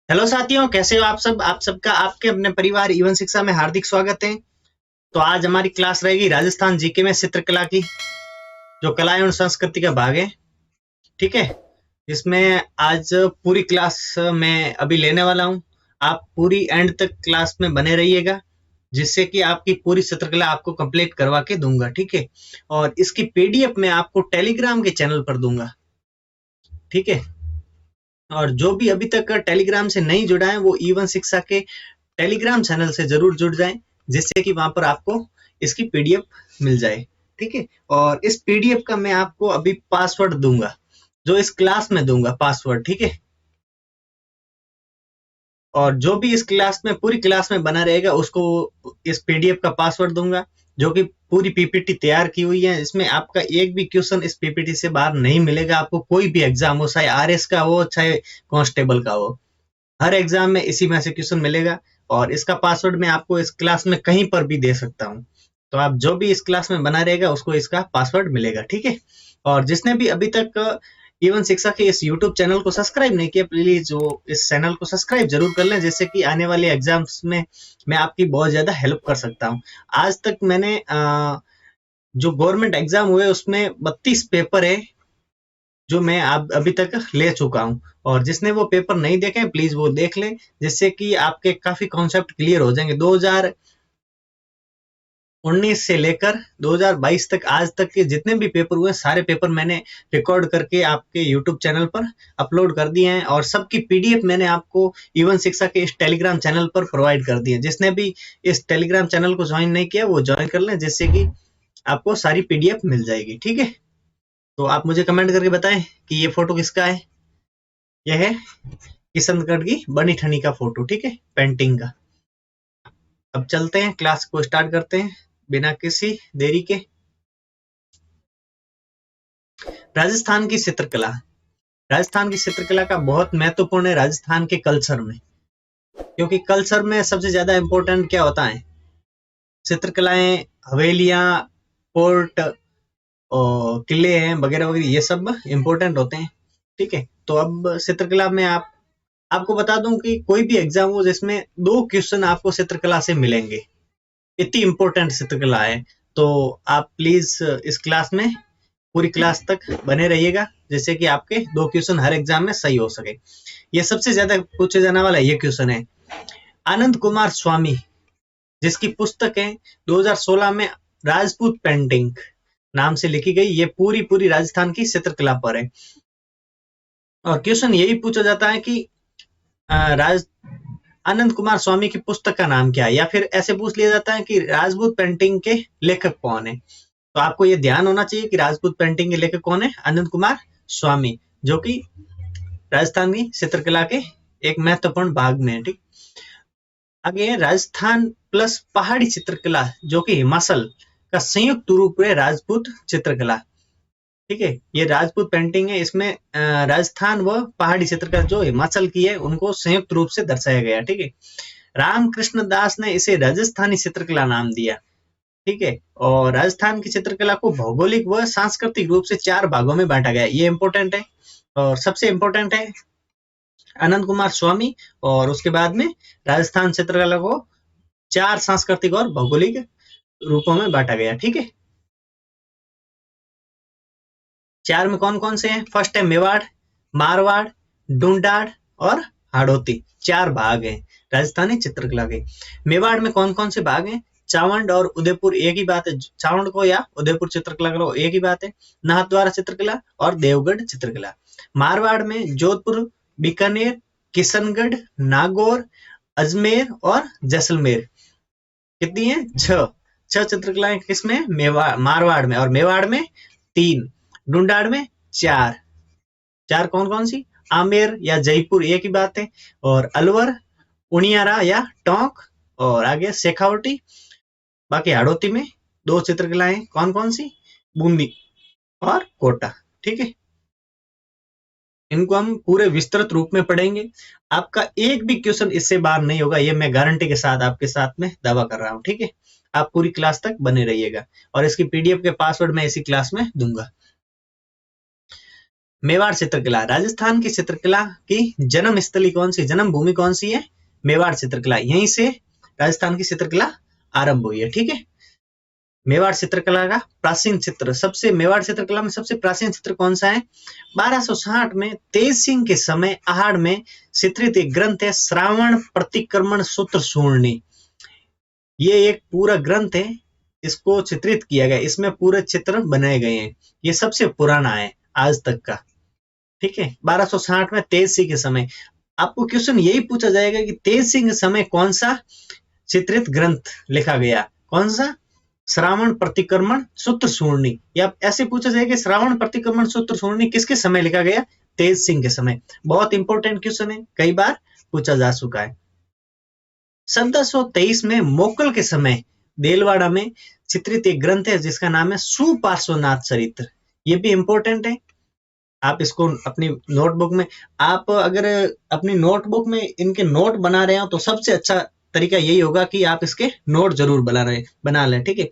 Hello साथियों, कैसे हो आप सब। आप सबका आपके अपने परिवार इवन शिक्षा में हार्दिक स्वागत है। तो आज हमारी क्लास रहेगी राजस्थान जीके में चित्रकला की, जो कला एवं संस्कृति का भाग है। ठीक है, इसमें आज पूरी क्लास मैं अभी लेने वाला हूँ। आप पूरी एंड तक क्लास में बने रहिएगा, जिससे कि आपकी पूरी चित्रकला आपको कंप्लीट करवा के दूंगा। ठीक है, और इसकी पीडीएफ मैं आपको टेलीग्राम के चैनल पर दूंगा। ठीक है, और जो भी अभी तक टेलीग्राम से नहीं जुड़ा है वो इवन शिक्षा के टेलीग्राम चैनल से जरूर जुड़ जाएं, जिससे कि वहां पर आपको इसकी पीडीएफ मिल जाए। ठीक है, और इस पीडीएफ का मैं आपको अभी पासवर्ड दूंगा, जो इस क्लास में दूंगा पासवर्ड। ठीक है, और जो भी इस क्लास में पूरी क्लास में बना रहेगा उसको इस पीडीएफ का पासवर्ड दूंगा, जो कि पूरी पीपीटी तैयार की हुई है। इसमें आपका एक भी क्वेश्चन इस पीपीटी से बाहर नहीं मिलेगा। आपको कोई भी एग्जाम हो, चाहे आरएस का हो चाहे कांस्टेबल का हो, हर एग्जाम में इसी में से क्वेश्चन मिलेगा। और इसका पासवर्ड मैं आपको इस क्लास में कहीं पर भी दे सकता हूँ। तो आप जो भी इस क्लास में बना रहेगा उसको इसका पासवर्ड मिलेगा। ठीक है, और जिसने भी अभी तक इवन शिक्षा के इस यूट्यूब चैनल को सब्सक्राइब नहीं किया, प्लीज वो इस चैनल को सब्सक्राइब जरूर कर लें, जिससे कि आने वाले एग्जाम्स में मैं आपकी बहुत ज्यादा हेल्प कर सकता हूँ। आज तक मैंने जो गवर्नमेंट एग्जाम हुए उसमें 32 पेपर है जो मैं अभी तक ले चुका हूँ। और जिसने वो पेपर नहीं देखे प्लीज वो देख लें, जिससे कि आपके काफी कॉन्सेप्ट क्लियर हो जाएंगे। 2019 से लेकर 2022 तक आज तक के जितने भी पेपर हुए सारे पेपर मैंने रिकॉर्ड करके आपके यूट्यूब चैनल पर अपलोड कर दिए हैं, और सबकी पीडीएफ मैंने आपको इवन शिक्षा के इस टेलीग्राम चैनल पर प्रोवाइड कर दिए हैं। जिसने भी इस टेलीग्राम चैनल को ज्वाइन नहीं किया वो ज्वाइन कर लें, जिससे कि आपको सारी पीडीएफ मिल जाएगी। ठीक है, तो आप मुझे कमेंट करके बताएं कि ये फोटो किसका है। यह है किशनगढ़ की बनी ठनी का फोटो। ठीक है, पेंटिंग का। अब चलते हैं, क्लास को स्टार्ट करते हैं बिना किसी देरी के। राजस्थान की चित्रकला। राजस्थान की चित्रकला का बहुत महत्वपूर्ण है राजस्थान के कल्चर में, क्योंकि कल्चर में सबसे ज्यादा इंपॉर्टेंट क्या होता है? चित्रकलाएं, हवेलियां, फोर्ट और किले हैं वगैरह वगैरह, ये सब इंपॉर्टेंट होते हैं। ठीक है, तो अब चित्रकला में आपको बता दूं कि कोई भी एग्जाम हो जिसमें दो क्वेश्चन आपको चित्रकला से मिलेंगे, इतनी इंपॉर्टेंट चित्रकला है। तो आप प्लीज इस क्लास में पूरी क्लास तक बने रहिएगा, जिससे कि आपके दो क्वेश्चन हर एग्जाम में सही हो सके। ये सबसे ज्यादा पूछे जाने वाला ये क्वेश्चन है। आनंद कुमार स्वामी, जिसकी पुस्तक है 2016 में राजपूत पेंटिंग नाम से लिखी गई, ये पूरी पूरी राजस्थान की चित्रकला पर है। और क्वेश्चन यही पूछा जाता है कि राज आनंद कुमार स्वामी की पुस्तक का नाम क्या है, या फिर ऐसे पूछ लिया जाता है कि राजपूत पेंटिंग के लेखक कौन है। तो आपको ये ध्यान होना चाहिए कि राजपूत पेंटिंग के लेखक कौन है? आनंद कुमार स्वामी, जो कि राजस्थान की चित्रकला के एक महत्वपूर्ण भाग में है। ठीक, आगे है राजस्थान प्लस पहाड़ी चित्रकला, जो कि हिमाचल का संयुक्त रूप है राजपूत चित्रकला। ठीक है, ये राजपूत पेंटिंग है, इसमें राजस्थान व पहाड़ी चित्रकला जो हिमाचल की है उनको संयुक्त रूप से दर्शाया गया। ठीक है, रामकृष्ण दास ने इसे राजस्थानी चित्रकला नाम दिया। ठीक है, और राजस्थान की चित्रकला को भौगोलिक व सांस्कृतिक रूप से 4 भागों में बांटा गया है, ये इंपॉर्टेंट है। और सबसे इंपॉर्टेंट है आनंद कुमार स्वामी, और उसके बाद में राजस्थान चित्रकला को 4 सांस्कृतिक और भौगोलिक रूपों में बांटा गया। ठीक है, 4 में कौन कौन से हैं? फर्स्ट है मेवाड़, मारवाड़, डूंडाड़ और हाड़ौती। 4 भाग हैं राजस्थानी चित्रकला के। मेवाड़ में कौन कौन से भाग हैं? चावंड और उदयपुर एक ही बात है, चावंड को या उदयपुर चित्रकला को एक ही बात है। नाथद्वारा चित्रकला और देवगढ़ चित्रकला। मारवाड़ में जोधपुर, बीकानेर, किशनगढ़, नागौर, अजमेर और जैसलमेर। कितनी है? 6। 6 चित्रकलाएं किसमें? मेवाड़, मारवाड़ में। और मेवाड़ में 3, डूंडाड़ में 4। 4 कौन कौन सी? आमेर या जयपुर एक ही बात है, और अलवर, उनियारा या टोंक, और आगे शेखावटी। बाकी हाड़ौती में 2 चित्रकलाएं, कौन कौन सी? बूंदी और कोटा। ठीक है, इनको हम पूरे विस्तृत रूप में पढ़ेंगे। आपका एक भी क्वेश्चन इससे बाहर नहीं होगा, ये मैं गारंटी के साथ आपके साथ में दावा कर रहा हूँ। ठीक है, आप पूरी क्लास तक बने रहिएगा, और इसकी पीडीएफ के पासवर्ड मैं इसी क्लास में दूंगा। मेवाड़ चित्रकला, राजस्थान की चित्रकला की जन्म स्थली कौन सी, जन्म भूमि कौन सी है, मेवाड़ चित्रकला। यहीं से राजस्थान की चित्रकला आरंभ हुई है। ठीक है, मेवाड़ चित्रकला का प्राचीन चित्र, सबसे मेवाड़ चित्रकला में सबसे प्राचीन चित्र कौन सा है, 1260 में तेज सिंह के समय आहाड़ में चित्रित एक ग्रंथ है श्रावण प्रतिक्रमण सूत्र सूर्णी। ये एक पूरा ग्रंथ है, इसको चित्रित किया गया, इसमें पूरे चित्र बनाए गए हैं। ये सबसे पुराना है आज तक का। ठीक है, 1260 में तेज सिंह के समय। आपको क्वेश्चन यही पूछा जाएगा कि तेज सिंह के समय कौन सा चित्रित ग्रंथ लिखा गया, कौन सा, श्रावण प्रतिक्रमण सूत्र सूर्णी। या ऐसे पूछा जाएगा श्रावण प्रतिक्रमण सूत्र सूर्णी किसके समय लिखा गया, तेज सिंह के समय। बहुत इंपॉर्टेंट क्वेश्चन है, कई बार पूछा जा चुका है। 1723 में मोकल के समय देलवाड़ा में चित्रित एक ग्रंथ है जिसका नाम है सुपार्श्वनाथ चरित्र। ये भी इंपॉर्टेंट है, आप इसको अपनी नोटबुक में, आप अगर अपनी नोटबुक में इनके नोट बना रहे हो तो सबसे अच्छा तरीका यही होगा कि आप इसके नोट जरूर बना लें। ठीक है,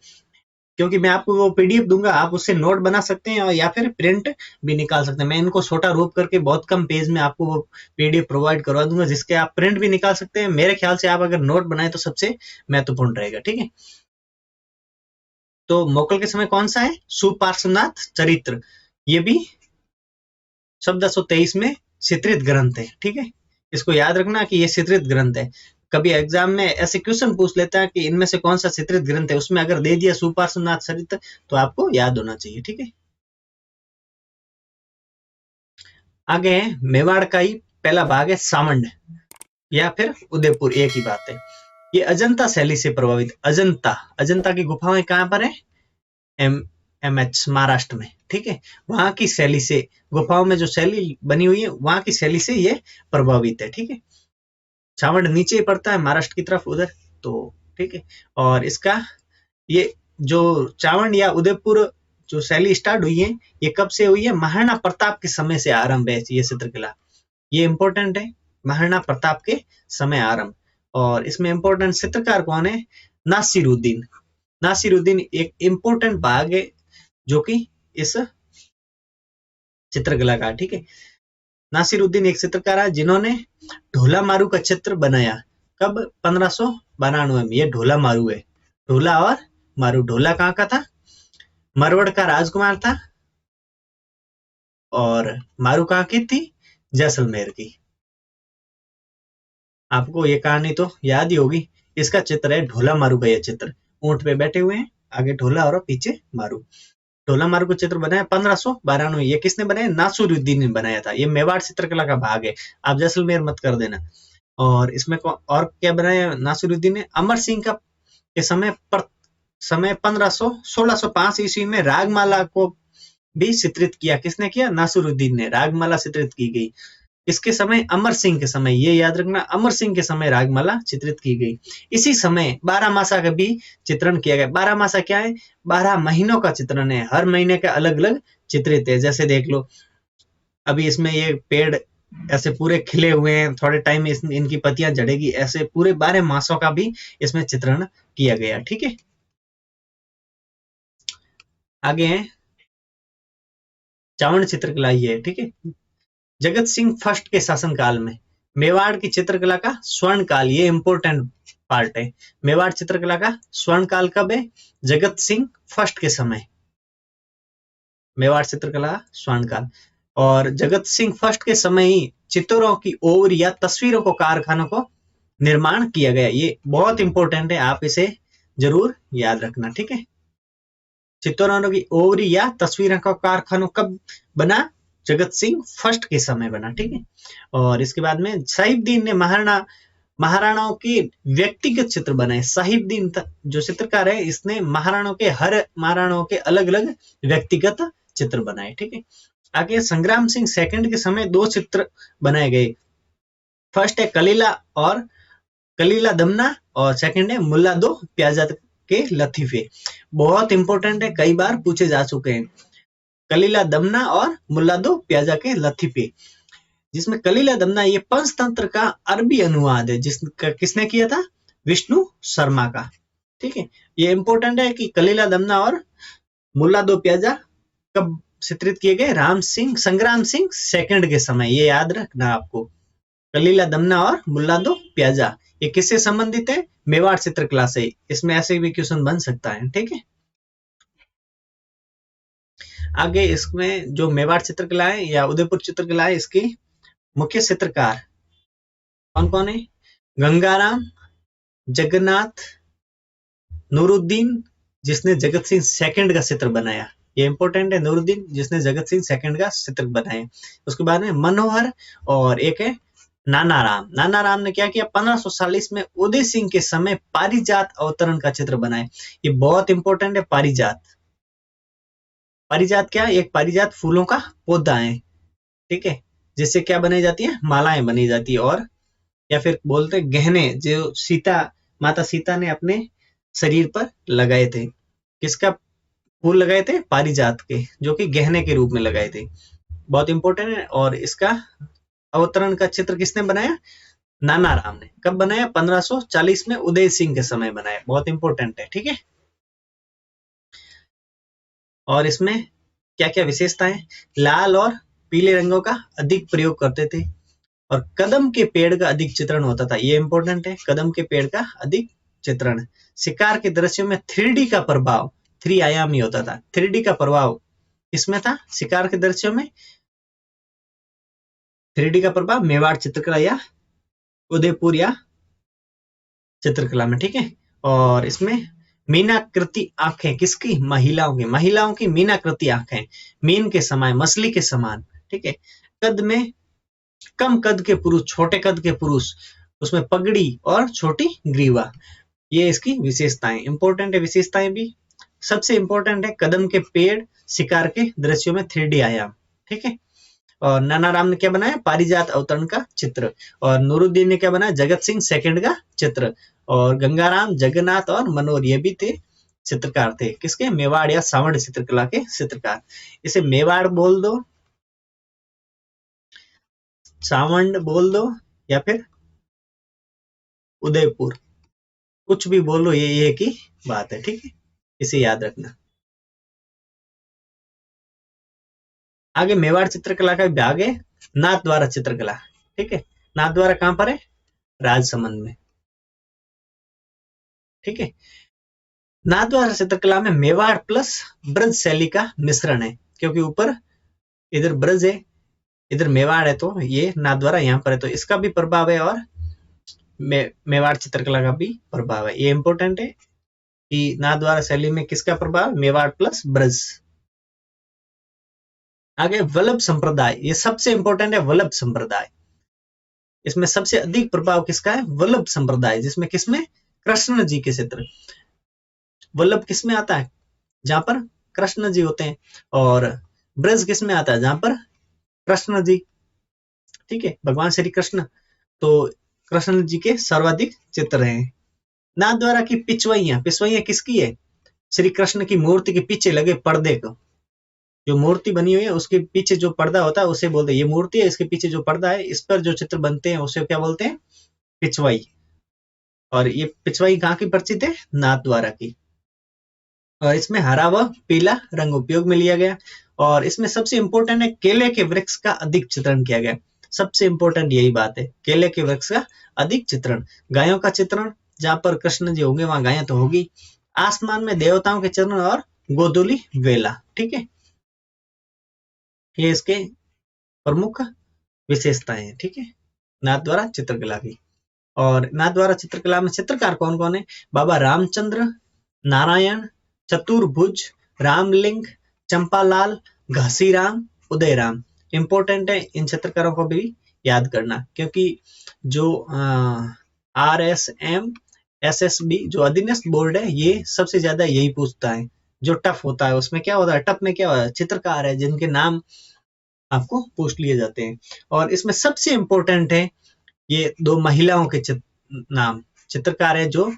क्योंकि मैं आपको वो पीडीएफ दूंगा, आप उससे नोट बना सकते हैं और या फिर प्रिंट भी निकाल सकते हैं। मैं इनको छोटा रूप करके बहुत कम पेज में आपको वो पीडीएफ प्रोवाइड करवा दूंगा जिसके आप प्रिंट भी निकाल सकते हैं। मेरे ख्याल से आप अगर नोट बनाए तो सबसे महत्वपूर्ण रहेगा। ठीक है, तो मोकल के समय कौन सा है, सुपार्श्वनाथ चरित्र। ये भी 1723 में चित्रित ग्रंथ है। ठीक है, इसको याद रखना कि ये चित्रित ग्रंथ है। कभी एग्जाम में ऐसे क्वेश्चन पूछ लेता है कि इनमें से कौन सा चित्रित ग्रंथ है, उसमें अगर दे दिया सुपार्श्वनाथ चरित्र तो आपको याद होना चाहिए। ठीक है, आगे है मेवाड़ का ही पहला भाग है सामंड या फिर उदयपुर, एक ही बात है। ये अजंता शैली से प्रभावित, अजंता की गुफाएं कहां पर है, एमएच महाराष्ट्र में। ठीक है, वहां की शैली से, गुफाओं में जो शैली बनी हुई है वहां की शैली से ये प्रभावित है। ठीक है, चावंड नीचे ही पड़ता है महाराष्ट्र की तरफ उधर, तो ठीक है। और इसका ये जो चावंड या उदयपुर जो शैली स्टार्ट हुई है, ये कब से हुई है, महाराणा प्रताप के समय से आरंभ है ये चित्रकला। ये इंपॉर्टेंट है, महाराणा प्रताप के समय आरंभ। और इसमें इंपॉर्टेंट चित्रकार कौन है, नासिरुद्दीन। नासिरुद्दीन एक इंपॉर्टेंट भाग है जो कि इस चित्रकला का। ठीक है, नासिरुद्दीन एक चित्रकार है जिन्होंने ढोला मारू का चित्र बनाया। कब, 1592 में। ये ढोला मारू है, ढोला और मारू। ढोला कहाँ का था, मरवड़ का राजकुमार था, और मारू कहाँ की थी, जैसलमेर की। आपको ये कहानी तो याद ही होगी। इसका चित्र है ढोला मारू का। यह चित्र ऊंट पे बैठे हुए हैं, आगे ढोला और पीछे मारू। ढोला मारू को चित्र बनाया 1592। ये किसने बनाया, नासिरुद्दीन ने बनाया था। ये मेवाड़ चित्रकला का भाग है, आप जैसलमेर मत कर देना। और इसमें और क्या बनाया नासिरुद्दीन ने, अमर सिंह का के समय 1605 ईस्वी में रागमाला को भी चित्रित किया। किसने किया, नासिरुद्दीन ने। रागमाला चित्रित की गई इसके समय, अमर सिंह के समय। ये याद रखना, अमर सिंह के समय रागमाला चित्रित की गई। इसी समय 12 मासा का भी चित्रण किया गया। 12 मासा क्या है, 12 महीनों का चित्रण है। हर महीने का अलग अलग चित्रित है। जैसे देख लो, अभी इसमें ये पेड़ ऐसे पूरे खिले हुए हैं, थोड़े टाइम में इनकी पत्तियां झड़ेगी, ऐसे पूरे 12 मासों का भी इसमें चित्रण किया गया। ठीक है, आगे है चावंड चित्रकला। ये है, ठीक है। जगत सिंह फर्स्ट के शासनकाल में मेवाड़ की चित्रकला का स्वर्ण काल, ये इंपॉर्टेंट पार्ट है। मेवाड़ चित्रकला का स्वर्ण काल कब है, जगत सिंह फर्स्ट के समय, मेवाड़ चित्रकला का स्वर्ण काल। और जगत सिंह फर्स्ट के समय ही चित्रों की ओवर या तस्वीरों को कारखानों को निर्माण किया गया। ये बहुत इंपॉर्टेंट है, आप इसे जरूर याद रखना। ठीक है, चित्तौरानों की ओवरी या तस्वीरों का कारखाना कब बना, जगत सिंह फर्स्ट के समय बना। ठीक है, और इसके बाद में साहिबदीन ने महाराणाओं के व्यक्तिगत चित्र बनाए। साहिबदीन जो चित्रकार है, इसने हर महाराणाओं के अलग अलग व्यक्तिगत चित्र बनाए। ठीक है, आगे संग्राम सिंह सेकंड के समय 2 चित्र बनाए गए। फर्स्ट है कलीला दमना, और सेकंड है मुल्ला दो प्याजा के लतीफे। बहुत इंपॉर्टेंट है, कई बार पूछे जा चुके हैं। कलीला दमना और मुल्ला दो प्याजा के लतीफे, जिसमें कलीला दमना ये पंचतंत्र का अरबी अनुवाद है, जिसका किसने किया था, विष्णु शर्मा का। ठीक है, ये इंपॉर्टेंट है कि कलीला दमना और मुल्ला दो प्याजा कब चित्रित किए गए संग्राम सिंह सेकंड के समय, ये याद रखना आपको। कलीला दमना और मुल्ला दो प्याजा, ये किससे संबंधित है? मेवाड़ चित्रकला से। इसमें ऐसे भी क्वेश्चन बन सकता है, ठीक है। आगे इसमें जो मेवाड़ चित्रकला है या उदयपुर चित्रकला है, इसकी मुख्य चित्रकार कौन कौन है? गंगाराम, जगन्नाथ, नूरुद्दीन जिसने जगत सिंह सेकंड का चित्र बनाया, ये इंपॉर्टेंट है। नूरुद्दीन जिसने जगत सिंह सेकंड का चित्र बनाया। उसके बाद में मनोहर और एक है नाना राम। नाना राम ने क्या किया? 1540 में उदय सिंह के समय पारिजात अवतरण का चित्र बनाया। ये बहुत इंपॉर्टेंट है। पारिजात, पारिजात क्या है? एक पारिजात फूलों का पौधा है, ठीक है, जिससे क्या बनाई जाती है? मालाएं बनी जाती है, और या फिर बोलते गहने जो माता सीता ने अपने शरीर पर लगाए थे। किसका फूल लगाए थे? पारिजात के, जो कि गहने के रूप में लगाए थे। बहुत इंपॉर्टेंट है। और इसका अवतरण का चित्र किसने बनाया? नाना राम ने। कब बनाया? 1540 में उदय सिंह के समय बनाया। बहुत इंपॉर्टेंट है, ठीक है। और इसमें क्या क्या विशेषताएं? लाल और पीले रंगों का अधिक प्रयोग करते थे, और कदम के पेड़ का अधिक चित्रण होता था। ये इंपॉर्टेंट है, कदम के पेड़ का अधिक चित्रण। शिकार के दृश्यों में 3D का प्रभाव, 3 आयामी होता था। 3D का प्रभाव इसमें था शिकार के दृश्यों में। 3D का प्रभाव मेवाड़ चित्रकला या उदयपुर या चित्रकला में, ठीक है। और इसमें मीनाकृति आंखें किसकी? महिलाओं की मीनाकृति आंखें, मीन के समान, मछली के समान, ठीक है। कद में कम कद के पुरुष, छोटे कद के पुरुष, उसमें पगड़ी और छोटी ग्रीवा, ये इसकी विशेषताएं। इंपॉर्टेंट है विशेषताएं भी। सबसे इंपॉर्टेंट है कदम के पेड़, शिकार के दृश्यों में 3D आयाम, ठीक है। और नाना राम ने क्या बनाया? पारिजात अवतरण का चित्र। और नूरुद्दीन ने क्या बनाया? जगत सिंह सेकंड का चित्र। और गंगाराम, जगन्नाथ और मनोहर ये भी थे चित्रकार थे। किसके? मेवाड़ या सावंत चित्रकला के चित्रकार। इसे मेवाड़ बोल दो, सावंत बोल दो, या फिर उदयपुर, कुछ भी बोलो, ये एक ही बात है, ठीक है। इसे याद रखना। आगे मेवाड़ चित्रकला का विभाग है नाथ द्वारा चित्रकला, ठीक है। नाथ द्वारा कहां पर है? राजसमंद में, ठीक है। नाथ द्वारा चित्रकला में मेवाड़ प्लस ब्रज शैली का मिश्रण है, क्योंकि ऊपर इधर ब्रज है, इधर मेवाड़ है, तो ये नाथ द्वारा यहाँ पर है, तो इसका भी प्रभाव है, और मेवाड़ चित्रकला का भी प्रभाव है। ये इंपॉर्टेंट है कि नाथ द्वारा शैली में किसका प्रभाव? मेवाड़ प्लस ब्रज। आगे वल्लभ संप्रदाय, ये सबसे इंपॉर्टेंट है। वल्लभ संप्रदाय, इसमें सबसे अधिक प्रभाव किसका है? वल्लभ संप्रदाय, जिसमें किसमें? कृष्ण जी के चित्र। वल्लभ किसमें आता है? जहां पर कृष्ण जी होते हैं। और ब्रज किसमें आता है? जहां पर कृष्ण जी, ठीक है, भगवान श्री कृष्ण। तो कृष्ण जी के सर्वाधिक चित्र हैं। नाथ द्वारा की पिछवैया, पिछवैया किसकी है? श्री कृष्ण की मूर्ति के पीछे लगे पर्दे को, जो मूर्ति बनी हुई है उसके पीछे जो पर्दा होता है उसे बोलते हैं, ये मूर्ति है, इसके पीछे जो पर्दा है, इस पर जो चित्र बनते हैं उसे क्या बोलते हैं? पिछवाई। और ये पिछवाई कहाँ की परिचित है? नाथ द्वारा की। और इसमें हरा व पीला रंग उपयोग में लिया गया। और इसमें सबसे इंपॉर्टेंट है केले के वृक्ष का अधिक चित्रण किया गया। सबसे इंपॉर्टेंट यही बात है, केले के वृक्ष का अधिक चित्रण। गायों का चित्रण, जहां पर कृष्ण जी होंगे वहां गायें तो होगी। आसमान में देवताओं के चित्रण और गोधूली वेला, ठीक है, ये इसके प्रमुख विशेषताएं हैं, ठीक है, नाथ द्वारा चित्रकला की। और नाथ द्वारा चित्रकला में चित्रकार कौन कौन है? बाबा रामचंद्र, नारायण, चतुर्भुज, रामलिंग, चंपालाल, घसीराम, उदयराम। इंपॉर्टेंट है इन चित्रकारों को भी याद करना, क्योंकि जो RSM SSB जो अधीनस्थ बोर्ड है, ये सबसे ज्यादा यही पूछता है। जो टफ होता है उसमें क्या होता है? टफ में क्या होता है? चित्रकार है जिनके नाम आपको पूछ लिए जाते हैं। और इसमें सबसे इंपॉर्टेंट है ये 2 महिलाओं के नाम। चित्रकार है जो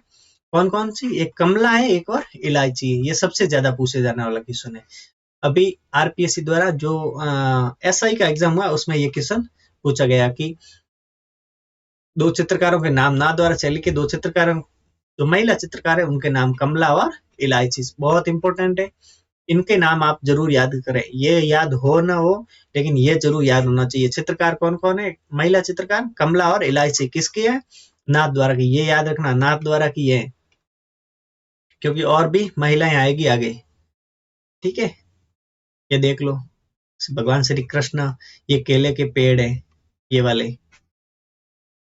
कौन कौन सी? एक कमला है, एक और इलायची है। ये सबसे ज्यादा पूछे जाने वाला क्वेश्चन है। अभी RPSC द्वारा जो SI का एग्जाम हुआ उसमें ये क्वेश्चन पूछा गया कि 2 चित्रकारों के नाम, नाथ द्वारा शैली के 2 चित्रकारों, जो महिला चित्रकार है उनके नाम कमला और इलायची। बहुत इंपॉर्टेंट है, इनके नाम आप जरूर याद करें, ये याद हो ना हो लेकिन ये जरूर याद होना चाहिए। चित्रकार कौन कौन है? महिला चित्रकार कमला और इलायची किसकी है? नाथ द्वारा की। ये याद रखना, नाथ द्वारा की है, क्योंकि और भी महिलाएं आएगी आगे। ठीक है, ये देख लो भगवान श्री कृष्ण, ये केले के पेड़ है ये वाले।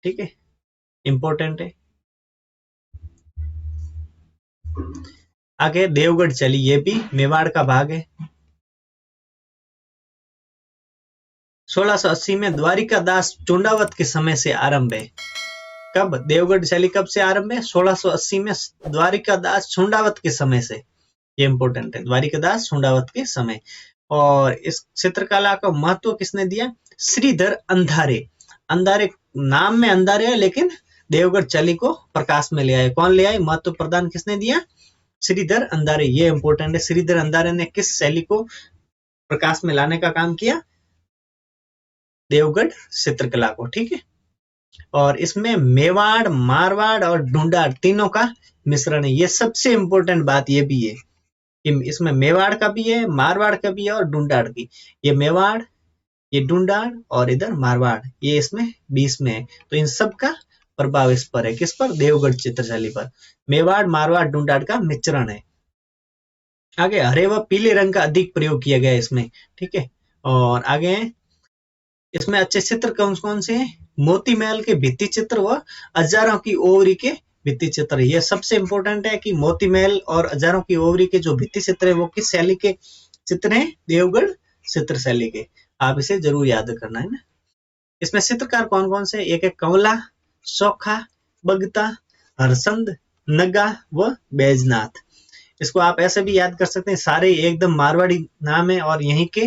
ठीक है, इंपॉर्टेंट है। आगे देवगढ़ चली, ये भी मेवाड़ का भाग है। 1680 में द्वारिका दास चुंडावत के समय से आरंभ है। कब देवगढ़ शैली कब से आरंभ है? 1680 में द्वारिका दास चुंडावत के समय से। ये इंपॉर्टेंट है, द्वारिका दास चुंडावत के समय। और इस चित्रकला का महत्व किसने दिया? श्रीधर अंधारे। अंधारे नाम में अंधारे है लेकिन देवगढ़ चली को प्रकाश में ले आए। कौन ले आए? महत्व प्रदान किसने दिया? श्रीधर अंधारे। ये इंपॉर्टेंट है, श्रीधर अंधारे ने किस शैली को प्रकाश में लाने का काम किया? देवगढ़ चित्रकला को। ठीक है, और इसमें मेवाड़, मारवाड़ और ढूंढाड़ तीनों का मिश्रण है। ये सबसे इंपॉर्टेंट बात ये भी है कि इसमें मेवाड़ का भी है, मारवाड़ का भी है और ढूंढाड़ की। ये मेवाड़, ये ढूंढाड़ और इधर मारवाड़, ये इसमें 20 में है। तो इन सब का प्रभाव इस पर है। किस पर? देवगढ़ चित्रशैली पर। मेवाड़, मारवाड़, ढूंढाड़ का मिश्रण है। आगे हरे व पीले रंग का अधिक प्रयोग किया गया है इसमें। ठीक है, और आगे इसमें अच्छे चित्र कौन कौन से हैं? मोती महल के भित्ति चित्र व हजारों की ओवरी के भित्ति चित्र। ये सबसे इंपॉर्टेंट है कि मोती महल और हजारों की ओवरी के जो भित्ति चित्र है वो किस शैली के चित्र हैं? देवगढ़ चित्र शैली के। आप इसे जरूर याद करना है ना। इसमें चित्रकार कौन कौन से? एक है कमला, सोखा, बगता, हरसंद, नगा व बैजनाथ। इसको आप ऐसे भी याद कर सकते हैं, सारे एकदम मारवाड़ी नाम है और यहीं के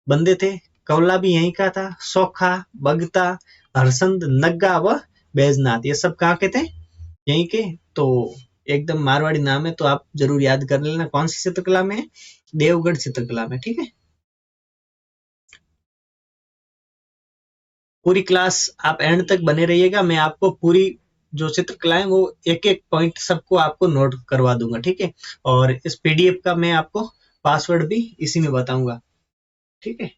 बंदे थे। कौला भी यहीं का था, सोखा, बगता, हरसंद, नग्गा व बैजनाथ, ये सब कहाँ के थे? यहीं के। तो एकदम मारवाड़ी नाम है, तो आप जरूर याद कर लेना। कौन सी चित्रकला में है? देवगढ़ चित्रकला में। ठीक है, पूरी क्लास आप एंड तक बने रहिएगा। मैं आपको पूरी जो चित्रकला है वो एक एक पॉइंट सबको आपको नोट करवा दूंगा। ठीक है, और इस पीडीएफ का मैं आपको पासवर्ड भी इसी में बताऊंगा। ठीक है,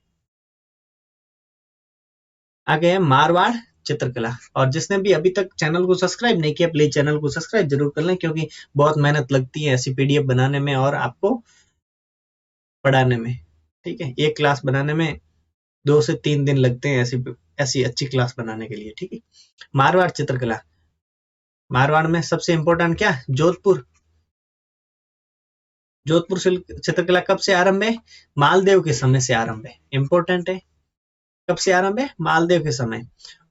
आगे है मारवाड़ चित्रकला। और जिसने भी अभी तक चैनल को सब्सक्राइब नहीं किया प्लीज चैनल को सब्सक्राइब जरूर कर लें, क्योंकि बहुत मेहनत लगती है ऐसी पीडीएफ बनाने में और आपको पढ़ाने में। ठीक है, एक क्लास बनाने में 2 से 3 दिन लगते हैं ऐसी ऐसी अच्छी क्लास बनाने के लिए। ठीक है, मारवाड़ चित्रकला। मारवाड़ में सबसे इंपॉर्टेंट क्या? जोधपुर। जोधपुर चित्रकला कब से आरंभ है? मालदेव के समय से आरंभ है। इंपॉर्टेंट है, कब से आरंभ है? मालदेव के समय।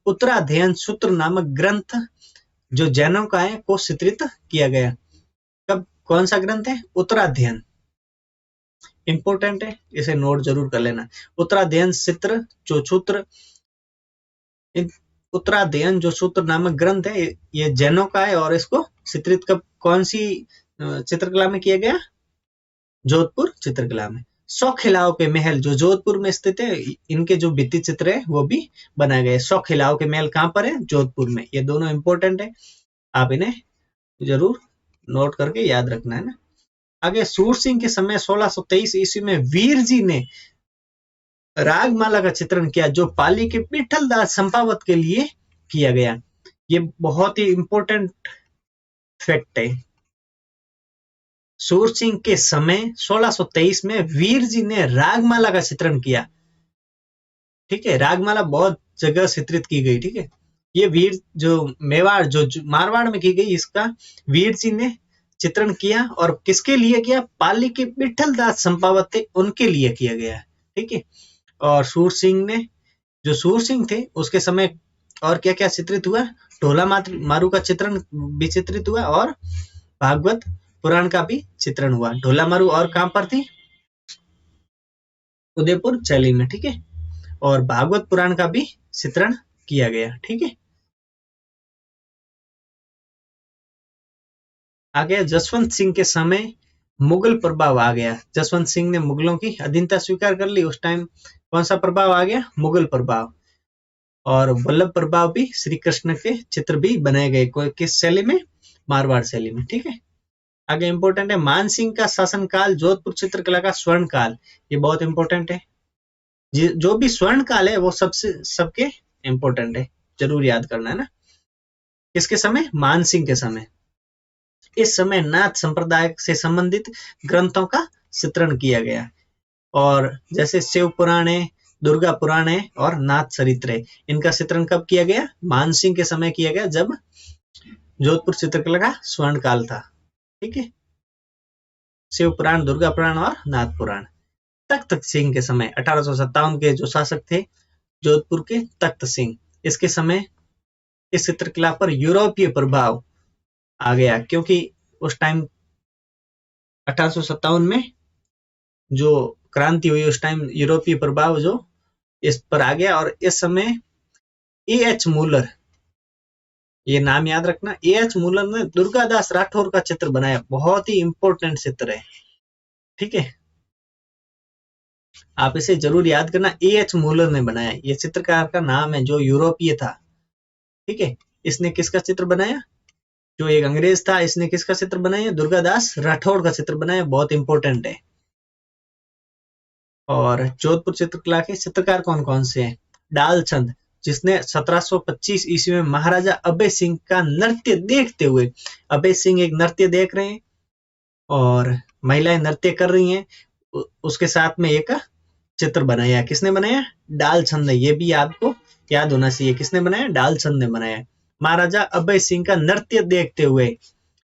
उत्तराध्ययन सूत्र नामक ग्रंथ जो जैनों का है को चित्रित किया गया। कब? कौन सा ग्रंथ है? उत्तराध्ययन। इंपॉर्टेंट है, इसे नोट जरूर कर लेना। उत्तराध्ययन चित्र जो सूत्र, उत्तराध्ययन जो सूत्र नामक ग्रंथ है ये जैनों का है और इसको चित्रित कब कौन सी चित्रकला में किया गया? जोधपुर चित्रकला में। 100 खिलाओं के महल जो जोधपुर में स्थित है, इनके जो भित्ति चित्र है वो भी बनाए गए। 100 खिलाओं के महल कहाँ पर है? जोधपुर में। ये दोनों इंपॉर्टेंट है, आप इन्हें जरूर नोट करके याद रखना है ना। आगे सूर सिंह के समय 1623 ईस्वी में वीर जी ने रागमाला का चित्रण किया जो पाली के विठल दास संपावत के लिए किया गया। ये बहुत ही इंपॉर्टेंट फैक्ट है। सूर सिंह के समय 1623 में वीर जी ने रागमाला का चित्रण किया। ठीक है, रागमाला बहुत जगह चित्रित की गई। ठीक है, ये वीर जो मेवाड़ जो मारवाड़ में की गई इसका वीर जी ने चित्रण किया और किसके लिए किया? पाली के विठल दास संपावत थे उनके लिए किया गया। ठीक है, और सूर सिंह ने जो सूर सिंह थे उसके समय और क्या क्या चित्रित हुआ? ढोला मारू का चित्रण भी चित्रित हुआ और भागवत पुराण का भी चित्रण हुआ। ढोला मारू और कहां पर थी? उदयपुर शैली में। ठीक है, और भागवत पुराण का भी चित्रण किया गया। ठीक है, आगे जसवंत सिंह के समय मुगल प्रभाव आ गया। जसवंत सिंह ने मुगलों की अधीनता स्वीकार कर ली। उस टाइम कौन सा प्रभाव आ गया? मुगल प्रभाव। और वल्लभ प्रभाव भी, श्री कृष्ण के चित्र भी बनाए गए। किस शैली में? मारवाड़ शैली में। ठीक है, आगे इंपॉर्टेंट है मान सिंह का शासनकाल जोधपुर चित्रकला का स्वर्ण काल। ये बहुत इंपॉर्टेंट है, जो भी स्वर्ण काल है वो सबके इंपॉर्टेंट है, जरूर याद करना है ना। किसके समय? मान सिंह के समय। इस समय नाथ संप्रदाय से संबंधित ग्रंथों का चित्रण किया गया, और जैसे शिव पुराण है, दुर्गा पुराण है और नाथ चरित्र है, इनका चित्रण कब किया गया? मान सिंह के समय किया गया, जब जोधपुर चित्रकला का स्वर्ण काल था। ठीक है, शिव पुराण, दुर्गा पुराण और नाथ पुराण। तख्त सिंह के समय 1857 के जो शासक थे जोधपुर के, तख्त सिंह, इसके समय इस चित्रकला पर यूरोपीय प्रभाव आ गया, क्योंकि उस टाइम 1857 में जो क्रांति हुई उस टाइम यूरोपीय प्रभाव जो इस पर आ गया। और इस समय एएच मूलर, ये नाम याद रखना, एएच मूलर ने दुर्गादास राठौर का चित्र बनाया, बहुत ही इंपॉर्टेंट चित्र है। ठीक है, आप इसे जरूर याद करना, एएच मूलर ने बनाया। ये चित्रकार का नाम है जो यूरोपीय था। ठीक है, इसने किसका चित्र बनाया? जो एक अंग्रेज था, इसने किसका चित्र बनाया? दुर्गादास राठौड़ का चित्र बनाया, बहुत इंपॉर्टेंट है। और जोधपुर चित्रकला के चित्रकार कौन कौन से हैं? डालचंद, जिसने 1725 ईस्वी में महाराजा अभय सिंह का नृत्य देखते हुए, अभय सिंह एक नृत्य देख रहे हैं और महिलाएं नृत्य कर रही हैं, उसके साथ में एक चित्र बनाया। किसने बनाया? डालचंद ने। ये भी आपको याद होना चाहिए, किसने बनाया? डालचंद ने बनाया। महाराजा अभय सिंह का नृत्य देखते हुए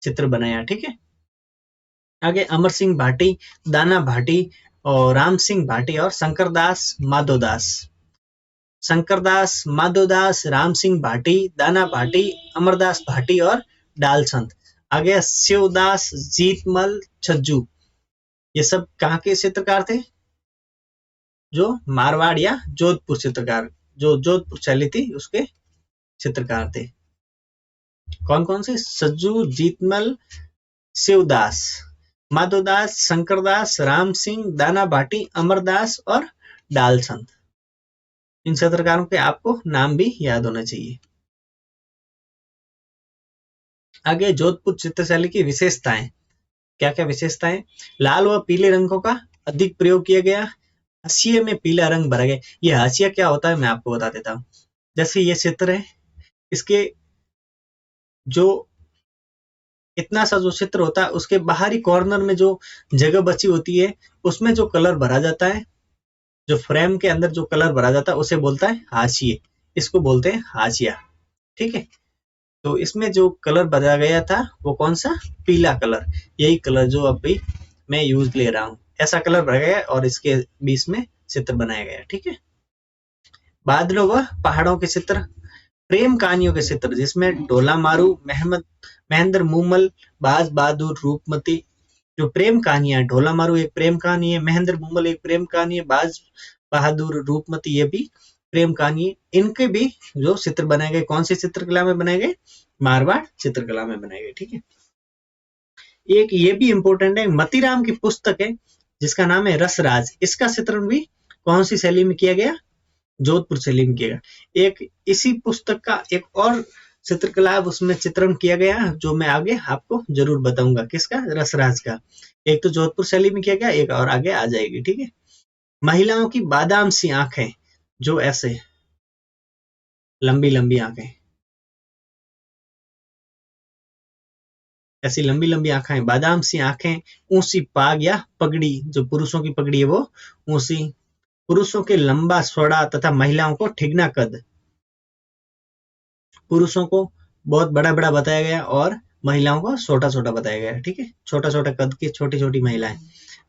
चित्र बनाया। ठीक है, आगे अमर सिंह भाटी, दाना भाटी और राम सिंह भाटी और शंकरदास माधोदास। शंकरदास, माधोदास, राम सिंह भाटी, दाना भाटी, अमरदास भाटी और डालचंद। आगे शिवदास, जीतमल, छज्जू, ये सब कहाँ के चित्रकार थे? जो मारवाड़ या जोधपुर चित्रकार, जो जोधपुर शैली थी उसके चित्रकार थे। कौन कौन से? सज्जू, जीतमल, शिवदास, माधोदास, शंकरदास, राम सिंह, दाना भाटी, अमरदास और डालचंद। इन चित्रकारों के आपको नाम भी याद होना चाहिए। आगे जोधपुर चित्रशैली की विशेषताएं, क्या क्या विशेषताएं? लाल व पीले रंगों का अधिक प्रयोग किया गया, हाशिए में पीला रंग भरा गया। ये हाशिया क्या होता है मैं आपको बता देता हूँ। जैसे ये चित्र है, इसके जो इतना सा जो चित्र होता है उसके बाहरी कॉर्नर में जो जगह बची होती है उसमें जो कलर भरा जाता है, जो फ्रेम के अंदर जो कलर भरा जाता है उसे बोलता है हाशिए, इसको बोलते हैं हाशिया। ठीक है, तो इसमें जो कलर भरा गया था वो कौन सा? पीला कलर, यही कलर जो अभी मैं यूज ले रहा हूँ, ऐसा कलर भरा गया और इसके बीच में चित्र बनाया गया। ठीक है, बादलों व पहाड़ों के चित्र, प्रेम कहानियों के चित्र, जिसमें ढोला मारू, महेंद्र मूमल, बाज बहादुर, रूपमती, जो प्रेम कहानियां, ढोला मारू एक प्रेम कहानी है, महेंद्र मूमल एक प्रेम कहानी है, बाज बहादुर, रूपमती ये भी प्रेम कहानी है। इनके भी जो चित्र बनाए गए, कौन सी चित्रकला में बनाए गए? मारवाड़ चित्रकला में बनाए गए। ठीक है, एक ये भी इंपॉर्टेंट है, मतीराम की पुस्तक है जिसका नाम है रसराज, इसका चित्रण भी कौन सी शैली में किया गया? जोधपुर शैली में किया गया। एक इसी पुस्तक का एक और चित्रकला उसमें चित्रण किया गया जो मैं आगे आपको जरूर बताऊंगा। किसका? रसराज का। एक तो जोधपुर शैली में किया गया, एक और आगे आ जाएगी। ठीक है, महिलाओं की बादाम सी आंखें, जो ऐसे लंबी लंबी आंखें, ऐसी लंबी लंबी आंखें, बादाम सी आंखें, ऊंची पाग या पगड़ी, जो पुरुषों की पगड़ी है वो ऊंची, पुरुषों के लंबा सोड़ा तथा महिलाओं को ठिगना कद। पुरुषों को बहुत बड़ा बड़ा बताया गया और महिलाओं को छोटा छोटा बताया गया। ठीक है, छोटा छोटा कद की छोटी छोटी महिलाएं।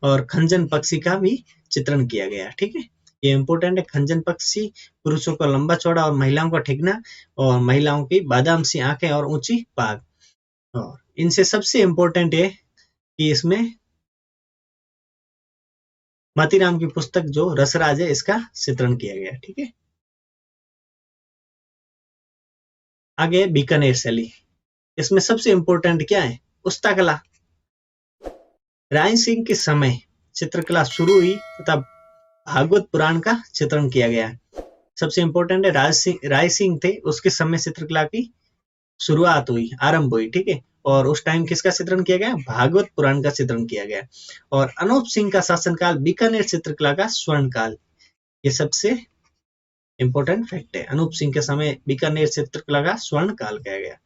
और खंजन पक्षी का भी चित्रण किया गया। ठीक है, ये इंपॉर्टेंट है। खंजन पक्षी, पुरुषों को लंबा चौड़ा और महिलाओं का ठिगना, और महिलाओं की बादाम सी आंखें और ऊंची पाग। और इनसे सबसे इंपॉर्टेंट है कि इसमें मतीराम की पुस्तक जो रसराज है इसका चित्रण किया गया। ठीक है, आगे बीकानेर शैली, इसमें सबसे इंपॉर्टेंट क्या है? उस्ता कला। राय सिंह के समय चित्रकला शुरू हुई तथा भागवत पुराण का चित्रण किया गया। सबसे इंपॉर्टेंट है राय सिंह थे, उसके समय चित्रकला की शुरुआत हुई, आरंभ हुई। ठीक है, और उस टाइम किसका चित्रण किया गया? भागवत पुराण का चित्रण किया गया। और अनूप सिंह का शासनकाल बीकानेर चित्रकला का स्वर्ण काल। ये सबसे इंपॉर्टेंट फैक्ट है। अनूप सिंह के समय बीकानेर चित्रकला का स्वर्ण काल कहा गया।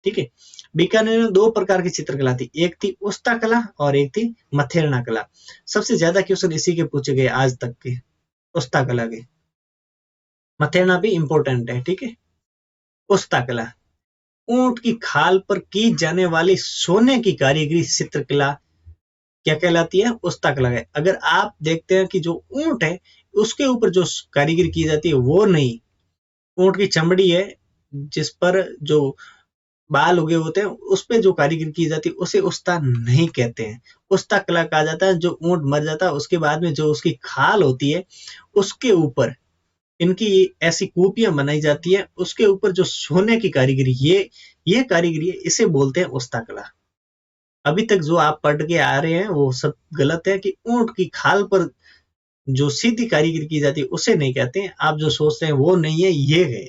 ठीक है। बीकानेर में 2 प्रकार की चित्रकला थी, एक थी उस्ता कला और एक थी मथेरना कला। सबसे ज्यादा क्वेश्चन इसी के पूछे गए आज तक के, उस्ता कला के। मथेरना भी इंपॉर्टेंट है। ठीक है। उस्ता कला, ऊंट की खाल पर की जाने वाली सोने की कारीगरी चित्रकला क्या कहलाती है? उस्ता कला है। अगर आप देखते हैं कि जो ऊंट है उसके ऊपर जो कारीगरी की जाती है वो नहीं, ऊंट की चमड़ी है जिस पर जो बाल उगे होते हैं उस पे जो कारीगरी की जाती है उसे उस्ता नहीं कहते हैं। उस्ता कला कहा जाता है जो ऊंट मर जाता है उसके बाद में जो उसकी खाल होती है उसके ऊपर इनकी ऐसी कूपियां बनाई जाती है, उसके ऊपर जो सोने की कारीगरी, ये कारीगरी है, इसे बोलते हैं उस्ता कला। अभी तक जो आप पढ़ के आ रहे हैं वो सब गलत है कि ऊंट की खाल पर जो सीधी कारीगरी की जाती है उसे नहीं कहते हैं। आप जो सोचते हैं वो नहीं है, ये है।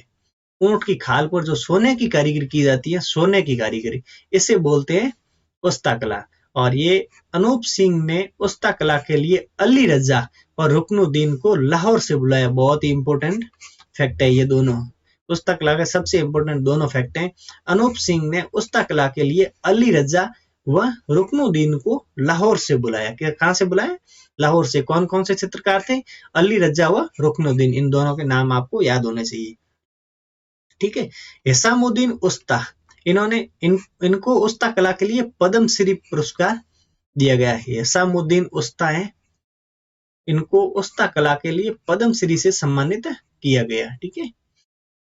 ऊंट की खाल पर जो सोने की कारीगरी की जाती है, सोने की कारीगरी, इसे बोलते हैं उस्ता कला। और ये अनूप सिंह ने उस्ता कला के लिए अली रजा और रुकनुद्दीन को लाहौर से बुलाया। बहुत ही इंपॉर्टेंट फैक्ट है ये दोनों। उस्ता कला के सबसे इंपॉर्टेंट दोनों फैक्ट हैं। अनूप सिंह ने उस्ता कला के लिए अली रजा व रुकनुद्दीन को लाहौर से बुलाया। कहां से बुलाया? लाहौर से। कौन कौन से चित्रकार थे? अली रजा व रुकनुद्दीन। इन दोनों के नाम आपको याद होने चाहिए। ठीक है। हिसामुद्दीन उस्ता, इनको उस्ता कला के लिए पद्मश्री पुरस्कार दिया गया है। हिसामुद्दीन उस्ता है, इनको उस्ता कला के लिए पद्मश्री से सम्मानित किया गया। ठीक है।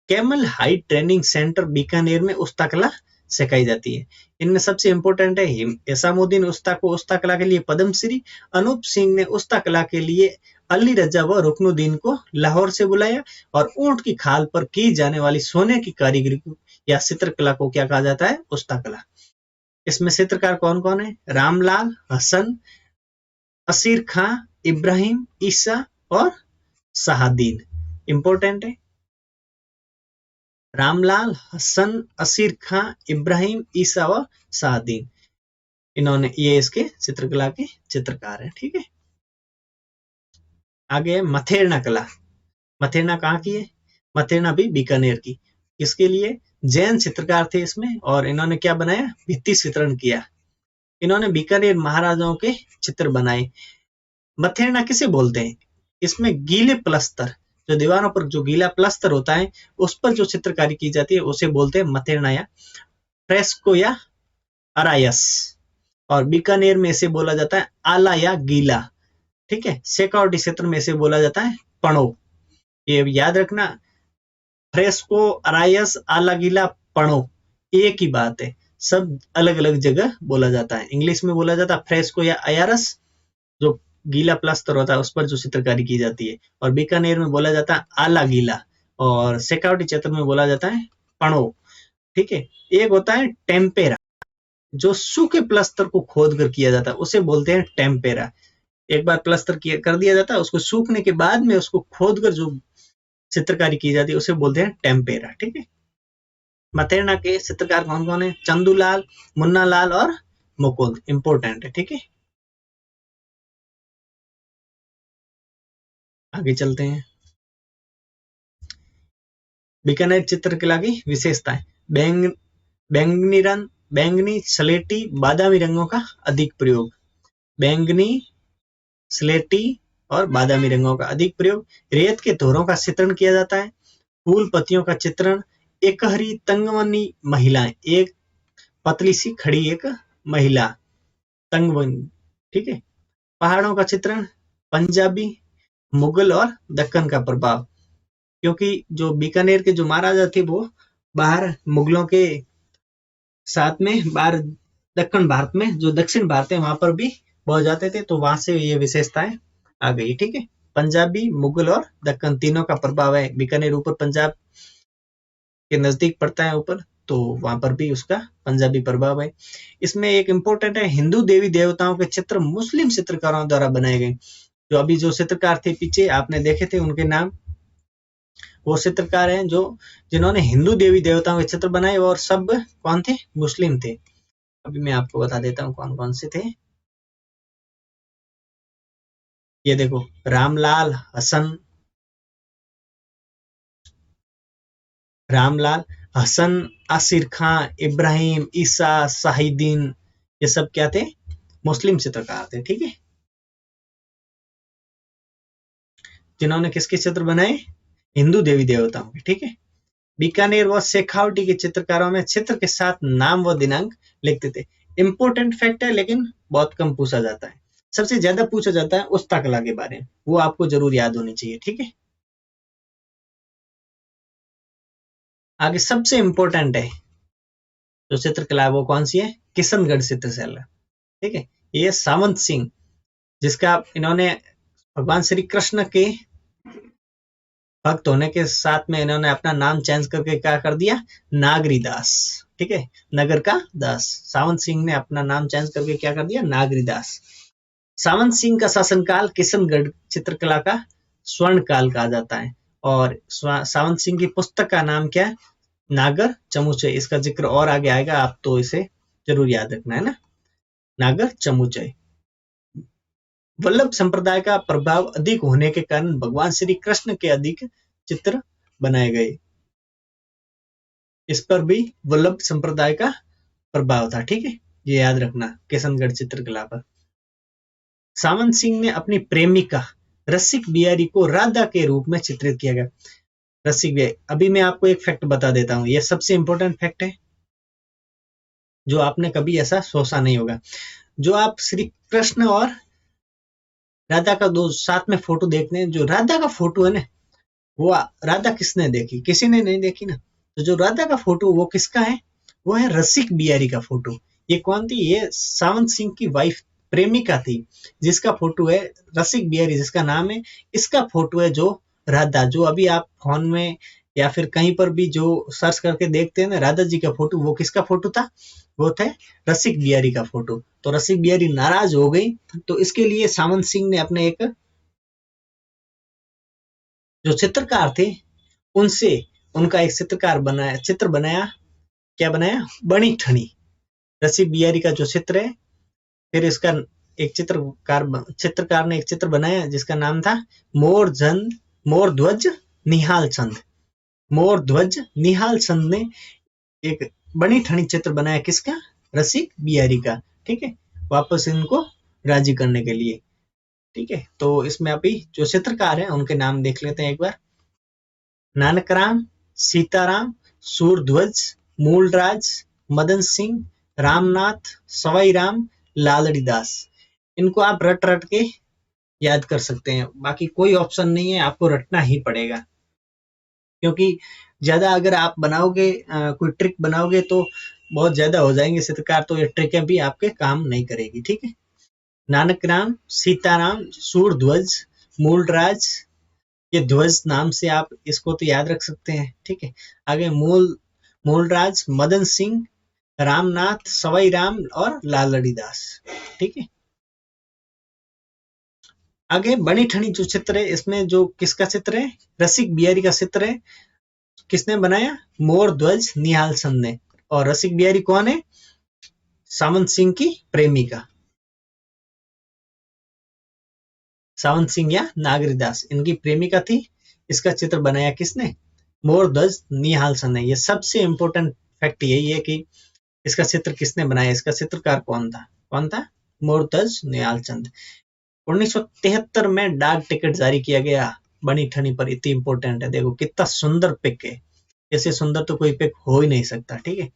Camel high training centre Bikaner में उस्ता कला सिखाई जाती है। इनमें सबसे इंपॉर्टेंट है हिसामुद्दीन उस्ता को उस्ता कला के लिए पद्मश्री, अनूप सिंह ने उस्ता कला के लिए अली रजा व रुकनुद्दीन को लाहौर से बुलाया, और ऊंट की खाल पर की जाने वाली सोने की कारीगरी या चित्रकला को क्या कहा जाता है? उस्ता कला। इसमें चित्रकार कौन कौन है? रामलाल, हसन, असीर खां, इब्राहिम, ईसा और शाहदीन। इंपॉर्टेंट है। रामलाल, हसन, असीर खां, इब्राहिम, ईसा व शाहदीन, इन्होंने ये इसके चित्रकला के चित्रकार हैं। ठीक है। आगे है मथेरना कला। मथेरना कहाँ की है? मथेरना भी बीकानेर की। किसके लिए? जैन चित्रकार थे इसमें, और इन्होंने क्या बनाया? भित्ति चित्रण किया। इन्होंने बीकानेर महाराजाओं के चित्र बनाए। मथेरना किसे बोलते हैं? इसमें गीले प्लस्तर, जो दीवारों पर जो गीला प्लस्तर होता है उस पर जो चित्रकारी की जाती है उसे बोलते हैं मथेरना या फ्रेस्को या अरायस। और बीकानेर में इसे बोला जाता है आला या गीला। ठीक है। शेखावटी क्षेत्र में इसे बोला जाता है पणो। ये याद रखना, फ्रेस्को, अरायस, आला, गीला, पणो एक ही बात है, सब अलग अलग जगह बोला जाता है। इंग्लिश में बोला जाता है फ्रेस्को या अयारस, जो गीला प्लास्टर होता है उस पर जो चित्रकारी की जाती है, और बीकानेर में बोला जाता है आला गीला, और शेखावटी क्षेत्र में बोला जाता है पणो। ठीक है। एक होता है टेम्पेरा, जो सूखे प्लास्टर को खोद कर किया जाता है उसे बोलते हैं टेम्पेरा। एक बार प्लास्टर कर दिया जाता है, उसको सूखने के बाद में उसको खोद कर जो चित्रकारी की जाती है उसे बोलते हैं टेम्पेरा। ठीक है। मथेरना के चित्रकार कौन कौन है? चंदूलाल, मुन्ना लाल और मुकुंद। इंपोर्टेंट है। ठीक है। आगे चलते हैं। बीकानेर चित्रकला की विशेषताएं। बैंगनी रंग, बैंगनी, स्लेटी, बादामी रंगों का अधिक प्रयोग। बैंगनी, स्लेटी और बादामी रंगों का अधिक प्रयोग। रेत के धोरों का चित्रण किया जाता है। फूल पत्तियों का चित्रण। एकहरी तंगवनी महिलाएं, एक पतली सी खड़ी एक महिला, तंगवनी। ठीक है। पहाड़ों का चित्रण। पंजाबी, मुगल और दक्कन का प्रभाव, क्योंकि जो बीकानेर के जो महाराजा थे वो बाहर मुगलों के साथ में बाहर दक्षिण भारत में, जो दक्षिण भारत है वहां पर भी पहुंच जाते थे, तो वहां से ये विशेषताएं आ गई। ठीक है। पंजाबी, मुगल और दक्कन तीनों का प्रभाव है। बीकानेर ऊपर पंजाब के नजदीक पड़ता है ऊपर, तो वहां पर भी उसका पंजाबी प्रभाव है। इसमें एक इंपॉर्टेंट है, हिंदू देवी देवताओं के चित्र मुस्लिम चित्रकारों द्वारा बनाए गए। जो अभी जो चित्रकार थे पीछे आपने देखे थे, उनके नाम, वो चित्रकार हैं जो जिन्होंने हिंदू देवी देवताओं के चित्र बनाए, और सब कौन थे? मुस्लिम थे। अभी मैं आपको बता देता हूँ कौन कौन से थे। ये देखो, रामलाल, हसन, आसिर खां, इब्राहिम, ईसा, शाहिदीन, ये सब क्या थे? मुस्लिम चित्रकार थे। ठीक है, जिन्होंने किसके चित्र बनाए? हिंदू देवी देवताओं के। ठीक है, बीकानेर व शेखावटी के चित्रकारों में चित्र के साथ नाम व दिनांक लिखते थे। इंपॉर्टेंट फैक्ट है, लेकिन बहुत कम पूछा जाता है। सबसे ज्यादा पूछा जाता है उस्ता कला के बारे में, वो आपको जरूर याद होनी चाहिए। ठीक है, आगे सबसे इंपॉर्टेंट है जो चित्रकला है वो कौन सी है? किशनगढ़ चित्रशाला। ठीक है, ये सावंत सिंह, जिसका इन्होंने भगवान श्री कृष्ण के भक्त होने के साथ में इन्होंने अपना नाम चेंज करके क्या कर दिया? नागरी दास। ठीक है, नगर का दास। सावंत सिंह ने अपना नाम चेंज करके क्या कर दिया? नागरी दास। सावंत सिंह का शासनकाल किशनगढ़ चित्रकला का स्वर्ण काल कहा जाता है। और सावंत सिंह की पुस्तक का नाम क्या है? नागर चमुचे। इसका जिक्र और आगे आएगा, आप तो इसे जरूर याद रखना है ना, नागर चमुचे। वल्लभ संप्रदाय का प्रभाव अधिक होने के कारण भगवान श्री कृष्ण के अधिक चित्र बनाए गए। इस पर भी वल्लभ संप्रदाय का प्रभाव था। ठीक है, ये याद रखना किशनगढ़ चित्रकला पर। सावंत सिंह ने अपनी प्रेमिका रसिक बिहारी को राधा के रूप में चित्रित किया गया। रसिक बिहारी, अभी मैं आपको एक फैक्ट बता देता हूँ, यह सबसे इंपॉर्टेंट फैक्ट है जो आपने कभी ऐसा सोचा नहीं होगा। जो आप श्री कृष्ण और राधा का दो साथ में फोटो देखते हैं, जो राधा का फोटो है ना, वो राधा किसने देखी? किसी ने नहीं देखी ना। तो जो राधा का फोटो वो किसका है? वो है रसिक बिहारी का फोटो। ये कौन थी? ये सावंत सिंह की वाइफ, प्रेमिका थी, जिसका फोटो है रसिक बिहारी, जिसका नाम है। इसका फोटो है जो राधा, जो अभी आप फोन में या फिर कहीं पर भी जो सर्च करके देखते हैं ना राधा जी का फोटो, वो किसका फोटो था? वो थे रसिक बिहारी का फोटो। तो रसिक बिहारी नाराज हो गई, तो इसके लिए सावंत सिंह ने अपने एक जो चित्रकार थे उनसे उनका एक चित्र बनाया। क्या बनाया? बनी ठनी। रसिक बिहारी का जो चित्र है, फिर इसका एक चित्रकार ने एक चित्र बनाया जिसका नाम था मोर ध्वज निहाल चंद। मोर ध्वज निहाल चंद ने एक बनी ठनी चित्र बनाया। किसका? रसिक बिहारी का। ठीक है, वापस इनको राजी करने के लिए। ठीक है, तो इसमें अभी जो चित्रकार है उनके नाम देख लेते हैं एक बार। नानकराम, सीताराम, सूरध्वज, मूलराज, मदन सिंह, रामनाथ, सवाई राम, लालड़ी दास। इनको आप रट रट के याद कर सकते हैं, बाकी कोई ऑप्शन नहीं है, आपको रटना ही पड़ेगा। क्योंकि ज्यादा अगर आप बनाओगे कोई ट्रिक बनाओगे तो बहुत ज्यादा हो जाएंगे चित्रकार, तो ये ट्रिकें भी आपके काम नहीं करेगी। ठीक है, नानकराम, सीताराम, सूरध्वज, मूलराज, ये ध्वज नाम से आप इसको तो याद रख सकते हैं। ठीक है, आगे मूलराज, मदन सिंह, रामनाथ, सवाई राम और लालड़ी दास। ठीक है, आगे बनी ठनी जो चित्र है, इसमें जो किसका चित्र है? रसिक बिहारी का चित्र है। किसने बनाया? मोर ध्वज निहाल चंद ने। और रसिक बिहारी कौन है? सावंत सिंह की प्रेमिका, सावंत सिंह या नागरीदास, इनकी प्रेमिका थी। इसका चित्र बनाया किसने? मोर ध्वज निहाल चंद ने। ये सबसे इंपॉर्टेंट फैक्ट यही है कि इसका चित्र किसने बनाया, इसका चित्रकार कौन था? कौन था? मोर ध्वज निहाल चंद। 1973 में डाक टिकट जारी किया गया बनी ठनी पर। इतनी इंपॉर्टेंट है, देखो कितना सुंदर पिक है, ऐसे सुंदर तो कोई पिक हो ही नहीं सकता। ठीक है,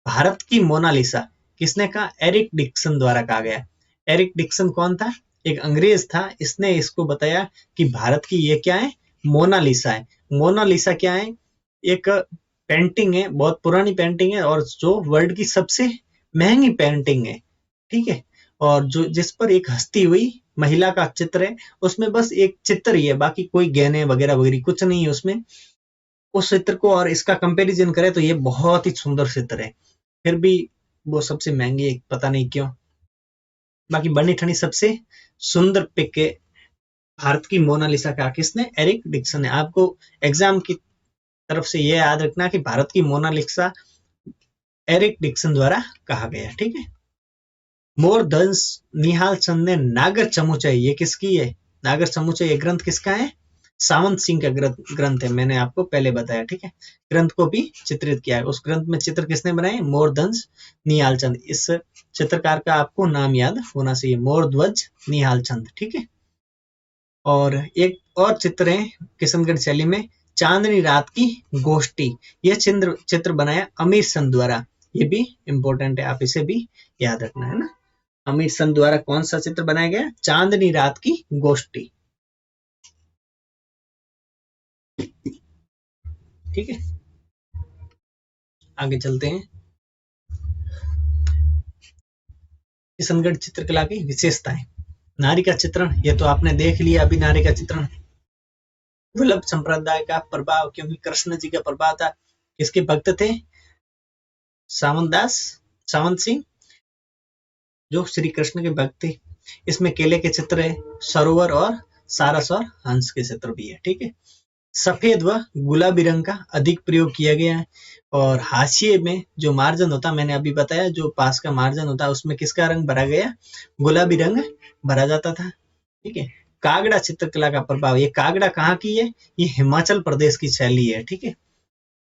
भारत की मोनालिसा किसने कहा? एरिक डिक्सन द्वारा कहा गया। एरिक डिक्सन कौन था? एक अंग्रेज था। इसने इसको बताया कि भारत की ये क्या है? मोनालिसा है। मोनालिसा क्या है? एक पेंटिंग है, बहुत पुरानी पेंटिंग है, और जो वर्ल्ड की सबसे महंगी पेंटिंग है। ठीक है, और जो जिस पर एक हंसती हुई महिला का चित्र है, उसमें बस एक चित्र ही है, बाकी कोई गहने वगैरह वगैरह कुछ नहीं है उसमें। उस चित्र को और इसका कंपैरिजन करें तो ये बहुत ही सुंदर चित्र है, फिर भी वो सबसे महंगी है, पता नहीं क्यों। बाकी बनी ठनी सबसे सुंदर पिक है भारत की मोनालिसा का किसने? एरिक डिक्सन ने। आपको एग्जाम की तरफ से यह याद रखना कि भारत की मोनालिसा एरिक डिक्सन द्वारा कहा गया। ठीक है, मोरधंस निहाल चंद ने नागर चमुचय, ये किसकी है? नागर चमुचय ये ग्रंथ किसका है? सावंत सिंह का ग्रंथ है, मैंने आपको पहले बताया, ठीक है। ग्रंथ को भी चित्रित किया है। उस ग्रंथ में चित्र किसने बनाए? मोरधंस निहाल चंद। इस चित्रकार का आपको नाम याद होना चाहिए, मोरध्वज निहाल चंद, ठीक है। और एक और चित्र है किशनगढ़ शैली में, चांदनी रात की गोष्ठी। यह चित्र बनाया अमीर सन द्वारा। ये भी इंपॉर्टेंट है, आप इसे भी याद रखना है ना। अमीर सन द्वारा कौन सा चित्र बनाया गया? चांदनी रात की गोष्ठी, ठीक है। आगे चलते हैं। किशनगढ़ चित्रकला की विशेषताएं। नारी का चित्रण, ये तो आपने देख लिया अभी। नारी का चित्रण, वल्लभ संप्रदाय का प्रभाव, क्योंकि कृष्ण जी का प्रभाव था। किसके भक्त थे? सावंत सिंह, जो श्री कृष्ण के भक्त थे। इसमें केले के चित्र है, सरोवर और सारस और हंस के चित्र भी है, ठीक है। सफेद व गुलाबी रंग का अधिक प्रयोग किया गया है। और हाशिए में जो मार्जिन होता, मैंने अभी बताया, जो पास का मार्जिन होता उसमें किसका रंग भरा गया? गुलाबी रंग भरा जाता था, ठीक है। कागड़ा चित्रकला का प्रभाव, ये कागड़ा कहाँ की है? ये हिमाचल प्रदेश की शैली है, ठीक है।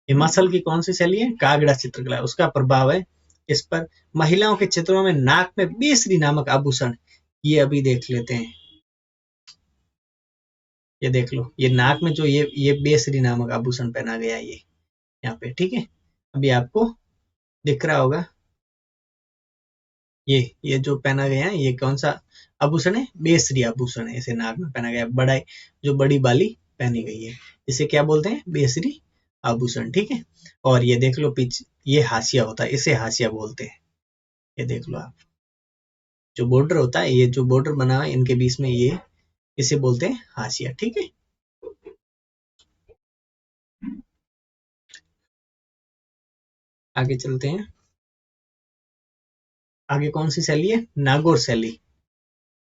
हिमाचल की कौन सी शैली है? कागड़ा चित्रकला, उसका प्रभाव है इस पर। महिलाओं के चित्रों में नाक में बेसरी नामक आभूषण, ये अभी देख लेते हैं। ये देख लो, ये नाक में जो ये बेसरी नामक आभूषण पहना गया है, ये यहाँ पे, ठीक है। अभी आपको दिख रहा होगा, ये जो पहना गया है, ये कौन सा आभूषण है? बेसरी आभूषण है, इसे नाक में पहना गया, बड़ा जो बड़ी बाली पहनी गई है, इसे क्या बोलते हैं? बेसरी आभूषण, ठीक है। और ये देख लो पीछे, ये हाशिया होता है, इसे हाशिया बोलते हैं। ये देख लो आप, जो बॉर्डर होता है, ये जो बॉर्डर बना है इनके बीच में, ये इसे बोलते हैं हाशिया, ठीक है। आगे चलते हैं। आगे कौन सी शैली है? नागौर शैली,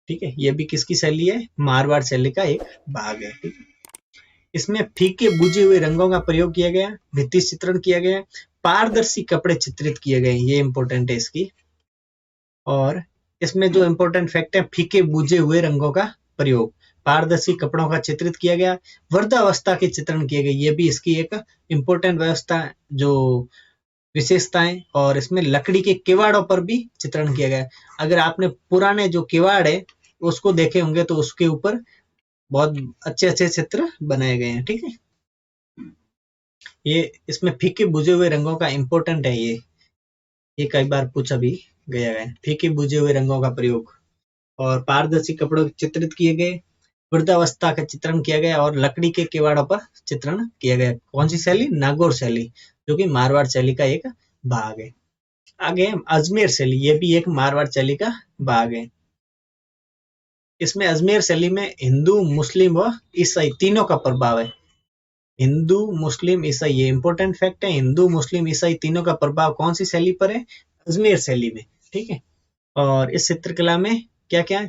ठीक है। ये भी किसकी शैली है? मारवाड़ शैली का एक भाग है, ठीक है। इसमें फीके बुझे हुए रंगों का प्रयोग किया गया, भित्ति चित्रण किया गया, पारदर्शी कपड़े चित्रित किए गए, ये इंपॉर्टेंट है इसकी। और इसमें जो इंपॉर्टेंट फैक्ट है, फीके बुझे हुए रंगों का प्रयोग, पारदर्शी कपड़ों का चित्रित किया गया, वृद्धावस्था के चित्रण किए गए, ये भी इसकी एक इंपॉर्टेंट व्यवस्था जो विशेषताएं। और इसमें लकड़ी के किवाड़ों पर भी चित्रण किया गया। अगर आपने पुराने जो किवाड़ है उसको देखे होंगे तो उसके ऊपर बहुत अच्छे अच्छे चित्र बनाए गए हैं, ठीक है। ये इसमें फीके बुझे हुए रंगों का इंपॉर्टेंट है, ये कई बार पूछा भी गया है। फीके बुझे हुए रंगों का प्रयोग, और पारदर्शी कपड़ों चित्रित किए गए, वृद्धावस्था का चित्रण किया गया, और लकड़ी के किवाड़ों पर चित्रण किया गया। कौन सी शैली? नागौर शैली, जो कि मारवाड़ शैली का एक भाग है। आगे अजमेर शैली, ये भी एक मारवाड़ शैली का भाग है। इसमें अजमेर शैली में हिंदू, मुस्लिम व ईसाई तीनों का प्रभाव है। हिंदू, मुस्लिम, ईसाई, ये इंपॉर्टेंट फैक्ट है। हिंदू, मुस्लिम, ईसाई तीनों का प्रभाव कौन सी शैली पर है? अजमेर शैली में, ठीक है। और इस चित्रकला में क्या क्या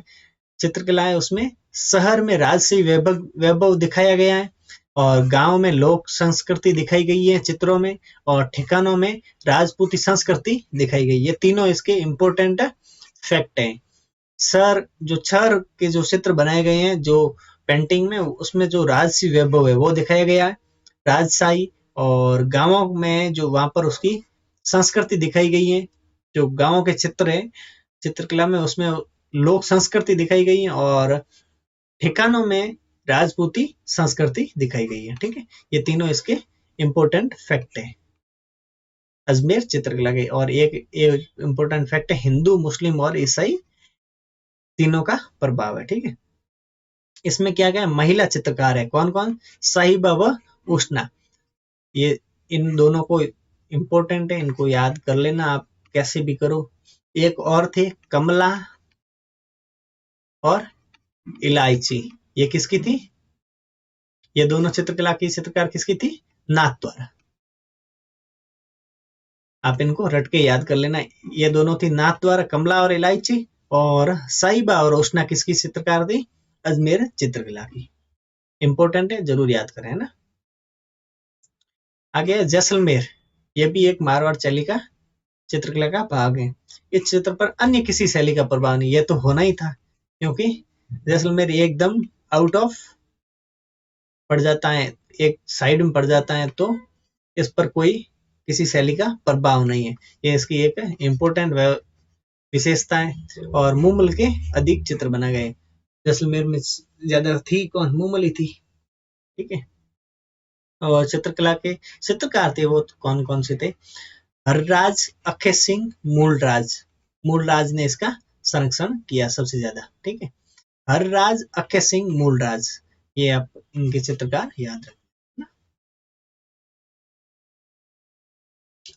चित्रकला है? उसमें शहर में राजसी वैभव वैभव दिखाया गया है, और गांव में लोक संस्कृति दिखाई गई है चित्रों में, और ठिकानों में राजपूती संस्कृति दिखाई गई। ये तीनों इसके इंपॉर्टेंट फैक्ट हैं। शहर के जो चित्र बनाए गए हैं, जो पेंटिंग में, उसमें जो राजसी वैभव है वो दिखाया गया है, राजशाही। और गांवों में जो वहां पर उसकी संस्कृति दिखाई गई है, जो गांवों के चित्र है चित्रकला में, उसमें लोक संस्कृति दिखाई गई है, और ठिकानों में राजपूती संस्कृति दिखाई गई है, ठीक है। ये तीनों इसके इंपॉर्टेंट फैक्ट है अजमेर चित्रकला के। और एक इंपॉर्टेंट फैक्ट है, हिंदू, मुस्लिम और ईसाई तीनों का प्रभाव है, ठीक है। इसमें क्या क्या महिला चित्रकार है? कौन कौन? साहिबा व उष्णा, ये इन दोनों को इंपॉर्टेंट है, इनको याद कर लेना आप कैसे भी करो। एक और थे कमला और इलायची, ये किसकी थी? ये दोनों चित्रकला की चित्रकार किसकी थी? नाथ द्वारा। आप इनको रट के याद कर लेना, ये दोनों थी नाथ द्वारा, कमला और इलायची। और साहिबा और उष्णा किसकी चित्रकार थी? अजमेर चित्रकला की। इंपॉर्टेंट है, जरूर याद करें, है ना। आगे जैसलमेर, ये भी एक मारवाड़ शैली का चित्रकला का भाग है। इस चित्र पर अन्य किसी शैली का प्रभाव नहीं, ये तो होना ही था क्योंकि जैसलमेर एकदम आउट ऑफ पड़ जाता है, एक साइड में पड़ जाता है, तो इस पर कोई किसी शैली का प्रभाव नहीं है। ये इसकी एक इम्पोर्टेंट विशेषता है। और मुमल के अधिक चित्र बनाए गए। जैसलमेर में ज्यादा थी कौन? मुमल ही थी। ठीक है। और चित्रकला के चित्रकार थे वो कौन कौन से थे? हरराज अखे सिंह मूलराज। मूलराज ने इसका संरक्षण किया सबसे ज्यादा। ठीक है। हरराज अखे सिंह मूलराज, ये आप इनके चित्रकार याद रखें।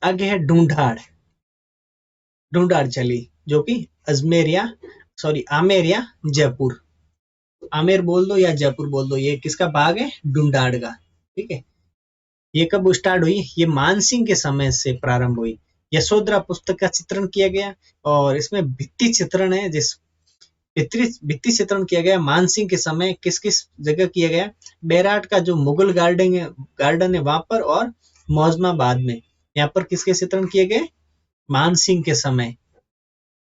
आगे है ढूंढाड़। ढूंढाड़ चली, जो कि आमेर या जयपुर, आमेर बोल दो या जयपुर बोल दो, ये किसका भाग है? ढूंढाड़ का। ठीक है। ये कब स्टार्ट हुई? ये मानसिंह के समय से प्रारंभ हुई। यशोधरा पुस्तक का चित्रण किया गया और इसमें भित्ति चित्रण है, जिस भित्ति चित्रण किया गया मानसिंह के समय किस किस जगह किया गया? बैराट का जो मुगल गार्डन है वहां पर, और मौजमाबाद में। यहाँ पर किसके चित्रण किए गए? मानसिंह के समय।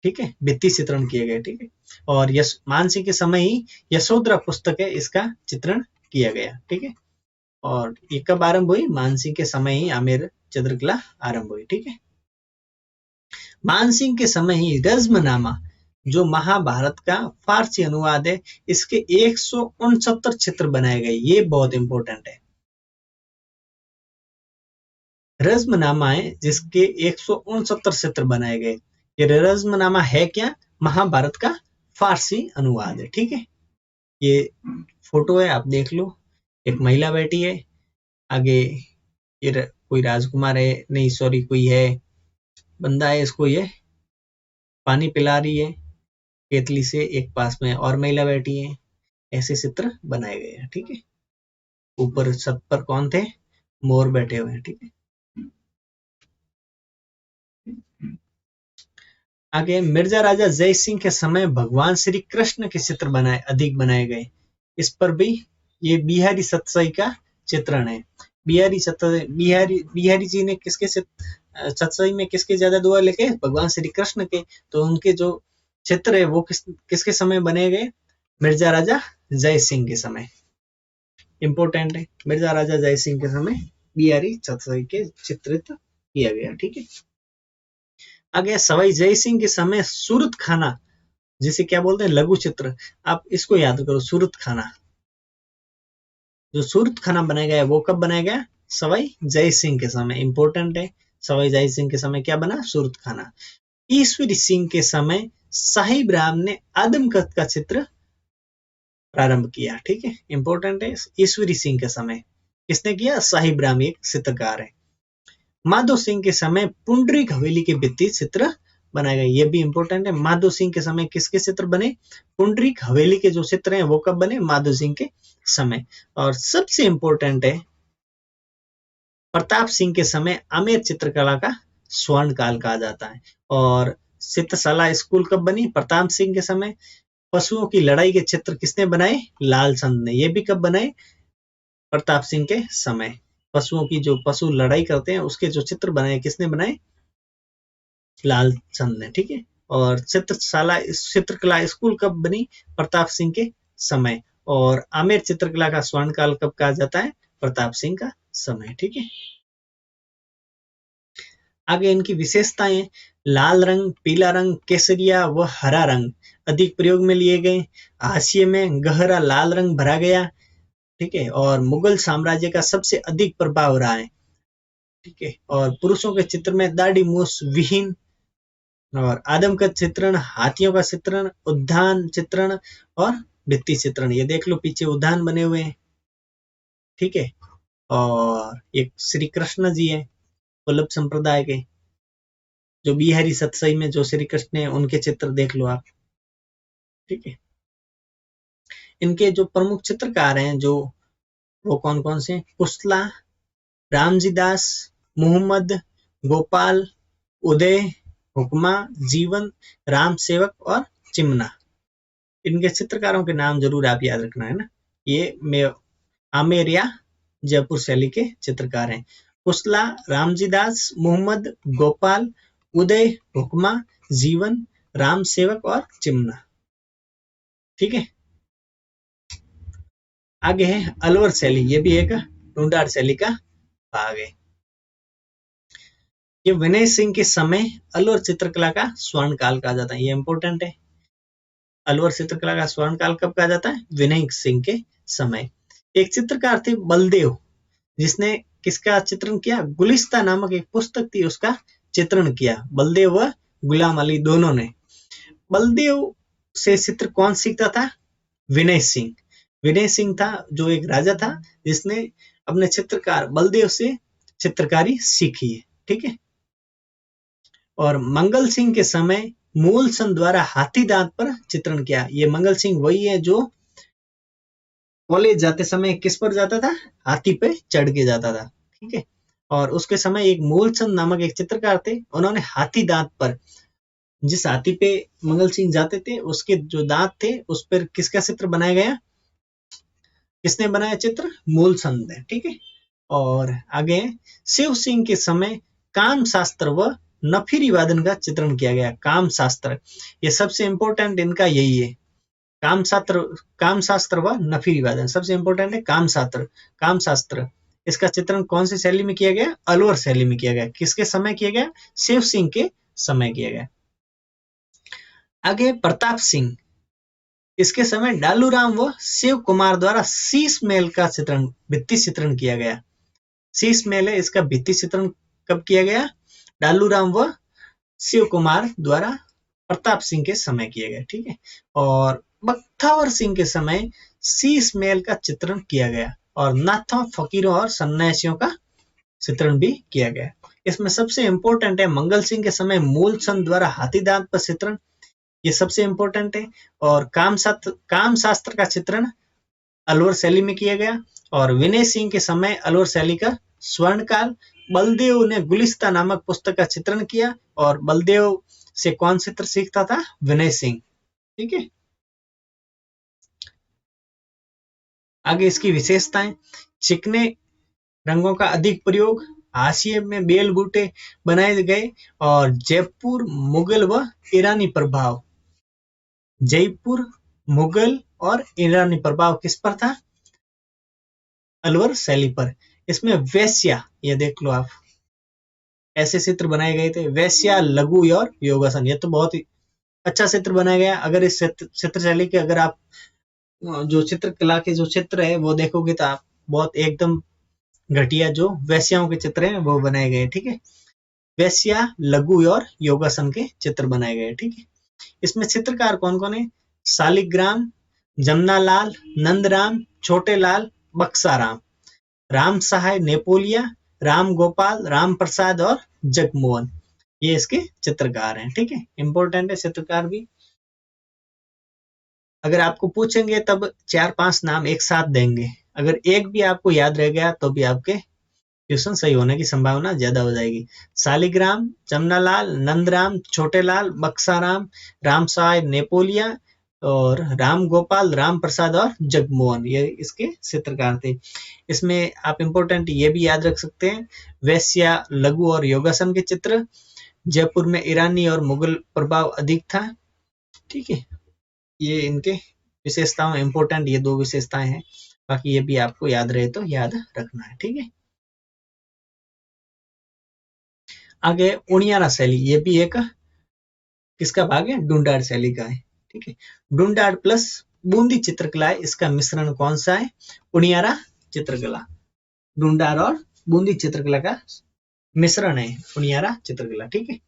ठीक है। भित्ति चित्रण किए गए। ठीक है। और मानसिंह के समय ही यशोधरा पुस्तक है, इसका चित्रण किया गया। ठीक है। और ये कब आरंभ हुई? मानसिंह के समय ही आमेर चित्रकला आरंभ हुई। ठीक है। मानसिंह के समय ही रज्मनामा, जो महाभारत का फारसी अनुवाद है, इसके 169 चित्र बनाए गए। ये बहुत इंपॉर्टेंट है। रज्मनामा है जिसके 169 चित्र बनाए गए। ये रज्मनामा है क्या? महाभारत का फारसी अनुवाद है। ठीक है। ये फोटो है, आप देख लो। एक महिला बैठी है, आगे ये कोई राजकुमार है, नहीं सॉरी, कोई है बंदा है, इसको ये पानी पिला रही है केतली से। एक पास में और महिला बैठी है। ऐसे चित्र बनाए गए हैं। ठीक है। ऊपर छत पर कौन थे? मोर बैठे हुए हैं। ठीक है। आगे मिर्जा राजा जय सिंह के समय भगवान श्री कृष्ण के चित्र अधिक बनाए गए। इस पर भी ये बिहारी सतसाई का चित्रण है। बिहारी जी ने किसके सतसाई में किसके ज्यादा दुआ लेके? भगवान श्री कृष्ण के। तो उनके जो चित्र है वो किसके समय बने गए? मिर्जा राजा जय सिंह के समय। इंपोर्टेंट है। मिर्जा राजा जय सिंह के समय बिहारी सतसाई के चित्रित किया गया। ठीक है। आगे सवाई जय सिंह के समय सूरत खाना, जिसे क्या बोलते हैं? लघु चित्र। आप इसको याद करो, सूरत खाना। जो सूरत खाना बनाया गया वो कब बनाया गया? सवाई जय सिंह के समय। इंपोर्टेंट है। सवाई जय सिंह के समय क्या बना? सूरत खाना। ईश्वरी सिंह के समय साहिब राम ने आदमकद का चित्र प्रारंभ किया। ठीक है। इंपोर्टेंट है। ईश्वरी सिंह के समय किसने किया? साहिब राम एक चित्रकार है। माधो सिंह के समय पुंडरीक हवेली के भित्ति चित्र बनाए गए। ये भी इंपॉर्टेंट है। माधो सिंह के समय किसके चित्र बने? पुंडरीक हवेली के जो चित्र हैं वो कब बने? माधो सिंह के समय। और सबसे इंपॉर्टेंट है, प्रताप सिंह के समय आमेर चित्रकला का स्वर्ण काल कहा जाता है। और चित्रशाला स्कूल कब बनी? प्रताप सिंह के समय। पशुओं की लड़ाई के चित्र किसने बनाए? लालचंद ने। ये भी कब बनाए? प्रताप सिंह के समय। पशुओं की, जो पशु लड़ाई करते हैं उसके जो चित्र बनाए, किसने बनाए? लालचंद ने। ठीक है। और चित्रकला स्कूल कब बनी? प्रताप सिंह के समय। और आमेर चित्रकला का स्वर्ण काल कब कहा जाता है? प्रताप सिंह का समय। ठीक है। आगे इनकी विशेषताएं, लाल रंग, पीला रंग, केसरिया व हरा रंग अधिक प्रयोग में लिए गए। हाशिए में गहरा लाल रंग भरा गया। ठीक है। और मुगल साम्राज्य का सबसे अधिक प्रभाव रहा है। ठीक है। और पुरुषों के चित्र में दाढ़ी मूछ विहीन और आदमकद चित्रण, हाथियों का चित्रण, उद्यान चित्रण और भित्ति चित्रण। ये देख लो पीछे उद्यान बने हुए हैं। ठीक है। और एक श्री कृष्ण जी है वल्लभ संप्रदाय के, जो बिहारी सतसई में जो श्री कृष्ण है उनके चित्र देख लो आप। ठीक है। इनके जो प्रमुख चित्रकार हैं जो, वो कौन कौन से? पुस्तला, रामजी दास, मोहम्मद, गोपाल, उदय, हुक्मा, जीवन, राम सेवक और चिमना। इनके चित्रकारों के नाम जरूर आप याद रखना है ना। ये आमेर या जयपुर शैली के चित्रकार हैं। पुस्तला, रामजी दास, मोहम्मद, गोपाल, उदय, हुक्मा, जीवन, राम सेवक और चिमना। ठीक है, आगे है अलवर शैली, ये भी एक ढूंढाड़ शैली का भाग है। ये विनय सिंह के समय अलवर चित्रकला का स्वर्ण काल कहा जाता है, ये इंपॉर्टेंट है। अलवर चित्रकला का स्वर्ण काल कब कहा जाता है? विनय सिंह के समय। एक चित्रकार थे बलदेव, जिसने किसका चित्रण किया? गुलिस्ता नामक एक पुस्तक थी, उसका चित्रण किया। बलदेव व गुलाम अली दोनों ने। बलदेव से चित्र कौन सीखता था? विनय सिंह। विनय सिंह था जो एक राजा था, जिसने अपने चित्रकार बलदेव से चित्रकारी सीखी है। ठीक है, और मंगल सिंह के समय मूलचंद द्वारा हाथी दांत पर चित्रण किया। ये मंगल सिंह वही है जो कॉलेज जाते समय किस पर जाता था? हाथी पे चढ़ के जाता था। ठीक है, और उसके समय एक मूलचंद नामक एक चित्रकार थे, उन्होंने हाथी दांत पर, जिस हाथी पे मंगल सिंह जाते थे उसके जो दांत थे उस पर किसका चित्र बनाया गया? किसने बनाया चित्र? मूलचंद ने। ठीक है, और आगे शिव सिंह के समय काम शास्त्र व नफीरी वादन का चित्रण किया गया। काम शास्त्र, ये सबसे इंपॉर्टेंट इनका यही है। काम शास्त्र व नफीरी वादन सबसे इंपॉर्टेंट है। काम शास्त्र इसका चित्रण कौन सी शैली में किया गया? अलवर शैली में किया गया। किसके समय किया गया? शिव सिंह के समय किया गया। आगे प्रताप सिंह, इसके समय डालूराम व शिव कुमार द्वारा शीश महल का चित्रण, भित्ति चित्रण किया गया। शीश महल है, इसका भित्ति चित्रण कब किया गया? डालूराम व शिव कुमार द्वारा प्रताप सिंह के समय किया गया। ठीक है, और बख्तावर सिंह के समय शीश महल का चित्रण किया गया, और नाथों, फकीरों और सन्यासियों का चित्रण भी किया गया। इसमें सबसे इंपॉर्टेंट है मंगल सिंह के समय मूलचंद द्वारा हाथी दांत पर चित्रण, ये सबसे इंपॉर्टेंट है। और काम शास्त्र का चित्रण अलवर शैली में किया गया, और विनय सिंह के समय अलवर शैली का स्वर्ण काल। बलदेव ने गुलिस्ता नामक पुस्तक का चित्रण किया, और बलदेव से कौन चित्र सीखता था? विनय सिंह। ठीक है, आगे इसकी विशेषताएं। चिकने रंगों का अधिक प्रयोग, हाशिए में बेल बूटे बनाए गए, और जयपुर मुगल व ईरानी प्रभाव। जयपुर मुगल और ईरानी प्रभाव किस पर था? अलवर शैली पर। इसमें वैश्या, ये देख लो आप, ऐसे चित्र बनाए गए थे। वैश्या, लघु और योगासन, ये तो बहुत ही अच्छा चित्र बनाया गया। अगर इस चित्र शैली के अगर आप जो चित्रकला के जो चित्र है वो देखोगे तो आप बहुत एकदम घटिया जो वैश्याओं के चित्र हैं वो बनाए गए। ठीक है, वैश्या, लघु और योगासन के चित्र बनाए गए। ठीक है, इसमें चित्रकार कौन कौन है? शालिग्राम, जमनालाल, नंदराम, छोटे लाल, बक्साराम, राम सहाय नेपोलिया, राम गोपाल, राम प्रसाद और जगमोहन, ये इसके चित्रकार हैं। ठीक है, इंपॉर्टेंट है चित्रकार भी। अगर आपको पूछेंगे तब 4-5 नाम एक साथ देंगे, अगर एक भी आपको याद रह गया तो भी आपके क्वेश्चन सही होने की संभावना ज्यादा हो जाएगी। शालिग्राम, जमनालाल, नंदराम, छोटेलाल, बक्साराम, राम सहाय नेपोलिया और राम गोपाल, राम प्रसाद और जगमोहन, ये इसके चित्रकार थे। इसमें आप इंपॉर्टेंट ये भी याद रख सकते हैं, वैश्या, लघु और योगासन के चित्र। जयपुर में ईरानी और मुगल प्रभाव अधिक था। ठीक है, ये इनके विशेषताओं इंपॉर्टेंट ये 2 विशेषताएं हैं, बाकी ये भी आपको याद रहे तो याद रखना है। ठीक है, आगे उनियारा शैली, ये भी एक किसका भाग है? ढूंढाड़ शैली का है। ठीक है, ढूंढाड़ प्लस बूंदी चित्रकला है, इसका मिश्रण कौन सा है? उनियारा चित्रकला। ढूंढाड़ और बूंदी चित्रकला का मिश्रण है उनियारा चित्रकला। ठीक है,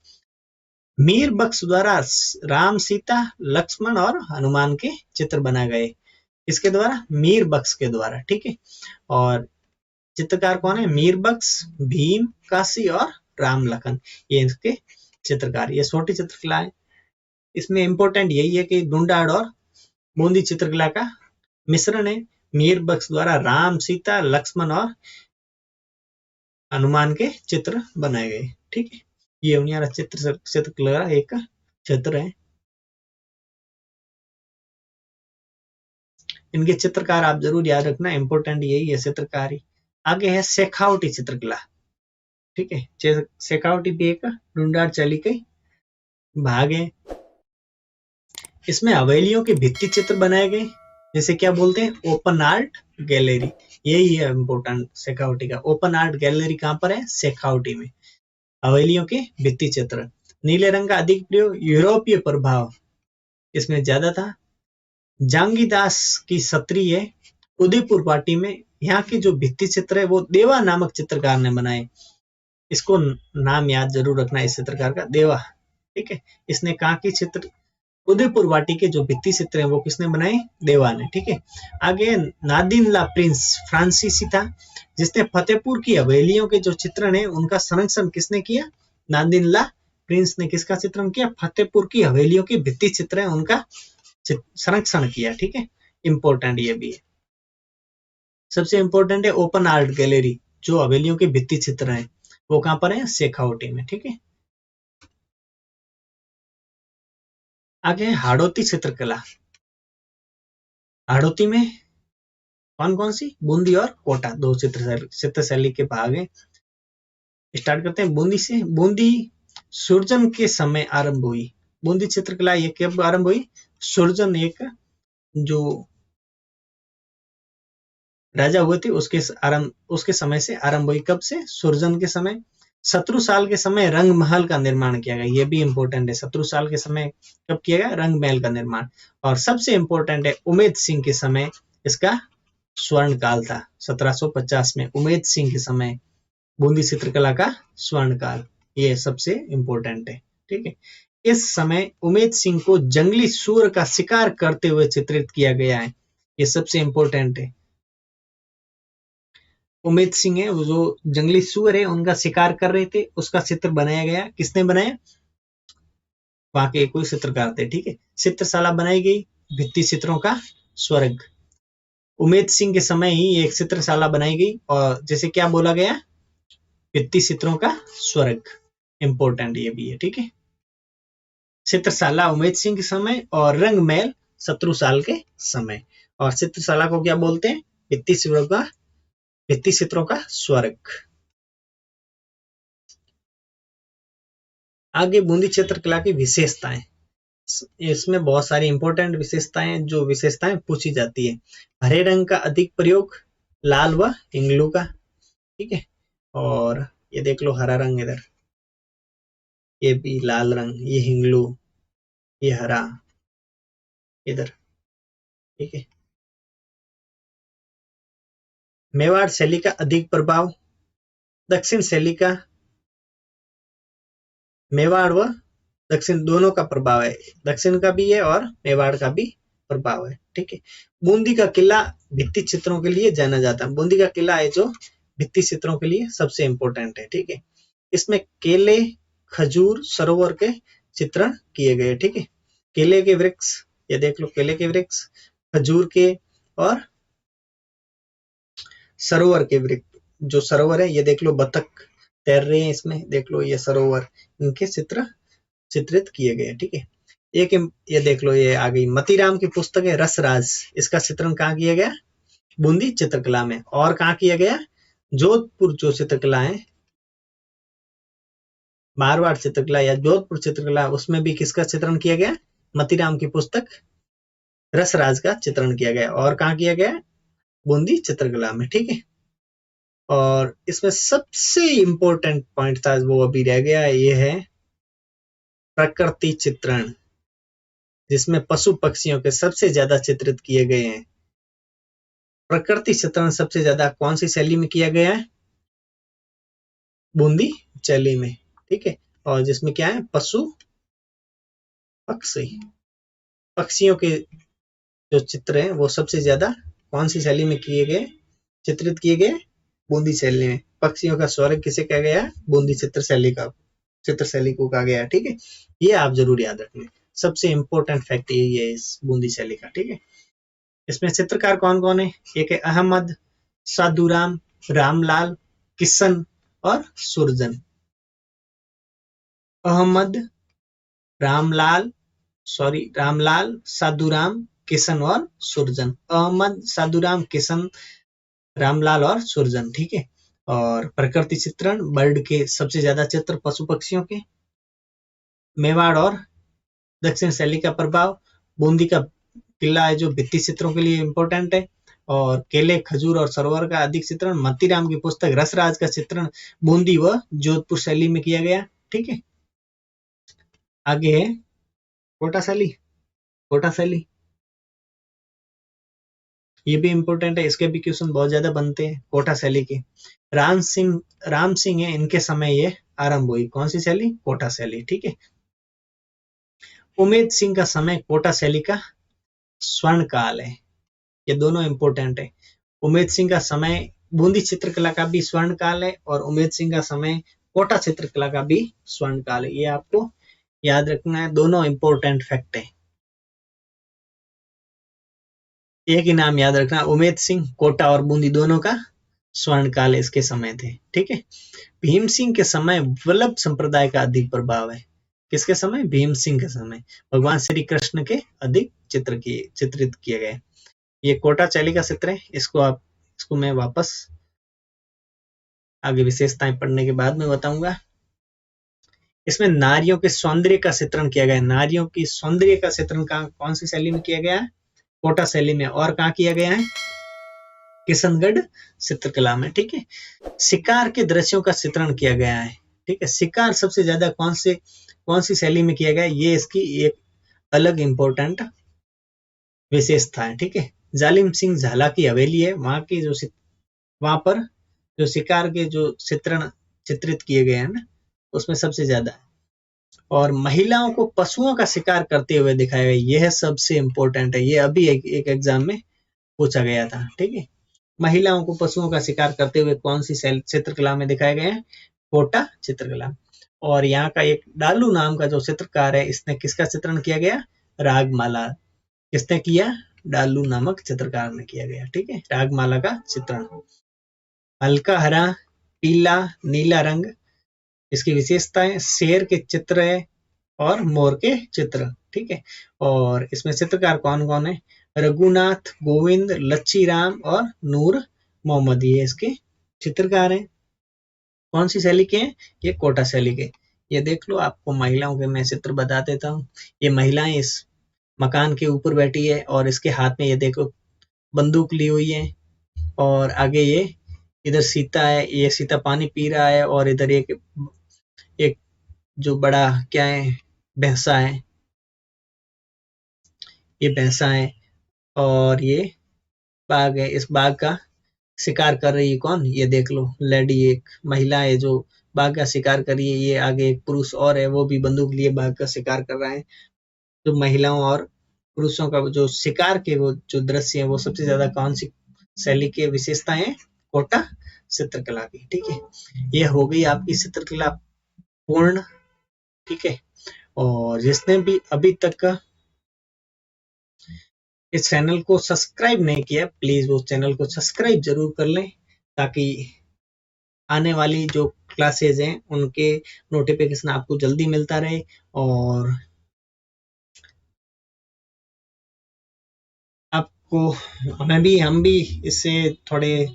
मीर बख्श द्वारा राम, सीता, लक्ष्मण और हनुमान के चित्र बनाए गए। इसके द्वारा? मीर बख्श के द्वारा। ठीक है, और चित्रकार कौन है? मीर बख्श, भीम, काशी और राम लखन, ये इसके चित्रकार। ये छोटी चित्रकला है। इसमें इंपॉर्टेंट यही है कि ढूंढाड़ और बूंदी चित्रकला का मिश्रण है। मीर बख्श द्वारा राम, सीता, लक्ष्मण और हनुमान के चित्र बनाए गए। ठीक है, ये उनियारा चित्रकला एक चित्र है। इनके चित्रकार आप जरूर याद रखना, इंपॉर्टेंट यही है चित्रकारी। आगे है शेखावटी चित्रकला। ठीक है। शेखावटी भी एक ढूंढार शैली के भाग है। इसमें हवेलियों के भित्ति चित्र बनाए गए, जैसे क्या बोलते हैं, ओपन आर्ट गैलरी। यही है इम्पोर्टेंट शेखावटी का। ओपन आर्ट गैलरी कहाँ पर है? शेखावटी में। हवेलियों के भित्ति चित्र। नीले रंग का अधिक प्रयोग, यूरोपीय प्रभाव इसमें ज्यादा था। जांगीदास की क्षत्रिय उदयपुर पार्टी में, यहाँ के जो भित्ति चित्र है वो देवा नामक चित्रकार ने बनाए। इसको नाम याद जरूर रखना इस चित्रकार का, देवा। ठीक है। इसने कहाँ की चित्र, उदयपुर वाटी के जो भित्ति चित्र हैं वो किसने बनाए? देवा ने। ठीक है। आगे नादिन ला प्रिंस फ्रांसीसी था, जिसने फतेहपुर की हवेलियों के जो चित्रण है उनका संरक्षण किसने किया? नादिन ला प्रिंस ने किसका चित्रण किया? फतेहपुर की हवेलियों के भित्ति चित्र है उनका संरक्षण किया। ठीक है। इंपॉर्टेंट ये भी है। सबसे इंपॉर्टेंट है ओपन आर्ट गैलरी, जो हवेलियों के भित्ति चित्र हैं वो कहां पर है? शेखावटी में। ठीक है। आगे हाड़ौती चित्रकला। हाड़ौती में कौन कौन सी? बूंदी और कोटा, दो चित्रशैली के भाग हैं। स्टार्ट करते हैं बूंदी से। बूंदी सुरजन के समय आरंभ हुई। बूंदी चित्रकला ये कब आरंभ हुई? सुरजन एक जो राजा हुए थे उसके समय से आरंभ हुई। कब से? सुरजन के समय। शत्रुसाल के समय रंग महल का निर्माण किया गया। ये भी इंपॉर्टेंट है। शत्रुसाल के समय कब किया गया? रंग महल का निर्माण। और सबसे इंपॉर्टेंट है उमेद सिंह के समय इसका स्वर्ण काल था। 1750 में उमेद सिंह के समय बूंदी चित्रकला का स्वर्ण काल, ये सबसे इंपॉर्टेंट है। ठीक है। इस समय उमेद सिंह को जंगली सूअर का शिकार करते हुए चित्रित किया गया है। ये सबसे इंपॉर्टेंट है। उमेद सिंह है वो जो जंगली सूअर है उनका शिकार कर रहे थे, उसका चित्र बनाया गया। किसने बनाया? वहां के कोई चित्रकार थे। ठीक है। चित्रशाला बनाई गई, भित्ति चित्रों का स्वर्ग। उमेद सिंह के समय ही एक चित्रशाला बनाई गई और जैसे क्या बोला गया? भित्ति चित्रों का स्वर्ग। इंपॉर्टेंट ये भी है। ठीक है। चित्रशाला उमेद सिंह के समय और रंग महल शत्रुसाल के समय। और चित्रशाला को क्या बोलते हैं? भित्ति चित्रों का स्वर्ग। आगे बूंदी चित्रकला की विशेषताएं। इसमें बहुत सारी इंपॉर्टेंट विशेषताएं जो विशेषताएं पूछी जाती है। हरे रंग का अधिक प्रयोग, लाल व हिंगलू का। ठीक है। और ये देख लो हरा रंग इधर, ये भी लाल रंग, ये हिंगलू, ये हरा इधर। ठीक है। मेवाड़ शैली का अधिक प्रभाव, दक्षिण शैली का, मेवाड़ व दक्षिण दोनों का प्रभाव है। दक्षिण का भी है और मेवाड़ का भी प्रभाव है। ठीक है। बूंदी का किला भित्ति चित्रों के लिए जाना जाता है। बूंदी का किला है जो भित्ति चित्रों के लिए सबसे इंपॉर्टेंट है। ठीक है। इसमें केले, खजूर, सरोवर के चित्रण किए गए। ठीक है। केले के वृक्ष, ये देख लो केले के वृक्ष, खजूर के और सरोवर के वृक्ष। जो सरोवर है ये देख लो, बतख तैर रहे हैं इसमें, देख लो ये सरोवर, इनके चित्र चित्रित किए गए। ठीक है। एक ये देख लो, ये आ गई मतीराम की पुस्तक है रसराज। इसका चित्रण कहाँ किया गया? बूंदी चित्रकला में। और कहाँ किया गया? जोधपुर जो चित्रकला है, मारवाड़ चित्रकला या जोधपुर चित्रकला, उसमें भी किसका चित्रण किया गया? मतीराम की पुस्तक रसराज का चित्रण किया गया। और कहाँ किया गया? बूंदी चित्रकला में। ठीक है। और इसमें सबसे इंपॉर्टेंट पॉइंट था वो अभी रह गया, ये है प्रकृति चित्रण, जिसमें पशु पक्षियों के सबसे ज्यादा चित्रित किए गए हैं। प्रकृति चित्रण सबसे ज्यादा कौन सी शैली में किया गया है? बूंदी शैली में। ठीक है। और जिसमें क्या है? पशु पक्षी, पक्षियों के जो चित्र हैं वो सबसे ज्यादा कौन सी शैली में किए गए? चित्रित किए गए बूंदी शैली में। पक्षियों का स्वर्ग किसे कहा गया? बूंदी चित्रशैली को कहा गया। ठीक है। ये आप जरूर याद रखें, सबसे इंपॉर्टेंट फैक्ट यही है इस बूंदी शैली का। ठीक है। इसमें चित्रकार कौन कौन है? एक है अहमद, साधुराम, रामलाल, किशन और सुरजन। अहमद, रामलाल साधुराम, किशन और सुरजन। अहमद, साधुराम, किशन, रामलाल और सुरजन। ठीक है। और प्रकृति चित्रण, बर्ड के सबसे ज्यादा चित्र पशु पक्षियों के। मेवाड़ और दक्षिण शैली का प्रभाव। बूंदी का किला है जो भित्ति चित्रों के लिए इम्पोर्टेंट है। और केले, खजूर और सरोवर का अधिक चित्रण। मतीराम की पुस्तक रसराज का चित्रण बूंदी व जोधपुर शैली में किया गया। ठीक है, आगे है कोटा शैली। कोटा शैली ये भी इम्पोर्टेंट है, इसके भी क्वेश्चन बहुत ज्यादा बनते हैं कोटा शैली के। राम सिंह है, इनके समय ये आरंभ हुई। कौन सी शैली? कोटा शैली। ठीक है। उमेद सिंह का समय कोटा शैली का स्वर्ण काल है। ये दोनों इंपॉर्टेंट है। उमेद सिंह का समय बूंदी चित्रकला का भी स्वर्ण काल है और उमेद सिंह का समय कोटा चित्रकला का भी स्वर्ण काल है। ये आपको याद रखना है, दोनों इंपॉर्टेंट फैक्ट है। एक ही नाम याद रखना, उमेद सिंह, कोटा और बूंदी दोनों का स्वर्ण काल इसके समय थे। ठीक है। भीम सिंह के समय वल्लभ संप्रदाय का अधिक प्रभाव है। किसके समय? भीम सिंह के समय भगवान श्री कृष्ण के अधिक चित्रित किए गए। ये कोटा शैली का चित्र है। इसको मैं वापस आगे विशेषताएं पढ़ने के बाद में बताऊंगा। इसमें नारियों के सौंदर्य का चित्रण किया गया है। नारियों की सौंदर्य का चित्रण कौन सी शैली में किया गया है? कोटा शैली में। और कहाँ किया गया है? किशनगढ़ चित्रकला में। ठीक है। शिकार के दृश्यों का चित्रण किया गया है। ठीक है। शिकार सबसे ज्यादा कौन सी शैली में किया गया है? ये इसकी एक अलग इंपॉर्टेंट विशेषता है। ठीक है। जालिम सिंह झाला की हवेली है, वहां पर जो शिकार के जो चित्रित किए गए हैं ना, उसमें सबसे ज्यादा है। और महिलाओं को पशुओं का शिकार करते हुए दिखाया गया, यह सबसे इंपॉर्टेंट है। ये अभी एक एग्जाम में पूछा गया था। ठीक है। महिलाओं को पशुओं का शिकार करते हुए कौन सी चित्रकला में दिखाए गए हैं? कोटा चित्रकला। और यहाँ का एक डालू नाम का जो चित्रकार है, इसने किसका चित्रण किया गया? रागमाला। किसने किया? डालू नामक चित्रकार ने किया गया। ठीक है। रागमाला का चित्रण। हल्का हरा, पीला, नीला रंग इसकी विशेषताएं। शेर के चित्र है और मोर के चित्र। ठीक है। और इसमें चित्रकार कौन कौन है? रघुनाथ, गोविंद, लच्छी राम और नूर मोहम्मद, ये इसके चित्रकार हैं। कौन सी शैली के हैं? ये कोटा शैली के। ये देख लो, आपको महिलाओं के मैं चित्र बता देता हूँ। ये महिलाएं इस मकान के ऊपर बैठी है और इसके हाथ में ये देखो बंदूक ली हुई है। और आगे ये इधर सीता है, ये सीता पानी पी रहा है। और इधर एक जो बड़ा क्या है, भैंसा है, ये भैंसा है। और ये बाघ है। इस बाघ का शिकार कर रही है कौन? ये देख लो, लेडी, एक महिला है जो बाघ का शिकार कर रही है। ये आगे एक पुरुष और है, वो भी बंदूक लिए बाघ का शिकार कर रहा है। जो महिलाओं और पुरुषों का जो शिकार के वो जो दृश्य है, वो सबसे ज्यादा कौन सी शैली की विशेषता है? कोटा चित्रकला की। ठीक है। ये हो गई आपकी चित्रकला पूर्ण। ठीक है। और जिसने भी अभी तक इस चैनल को सब्सक्राइब नहीं किया, प्लीज वो चैनल को सब्सक्राइब जरूर कर लें, ताकि आने वाली जो क्लासेज हैं उनके नोटिफिकेशन आपको जल्दी मिलता रहे। और आपको हम भी इससे थोड़े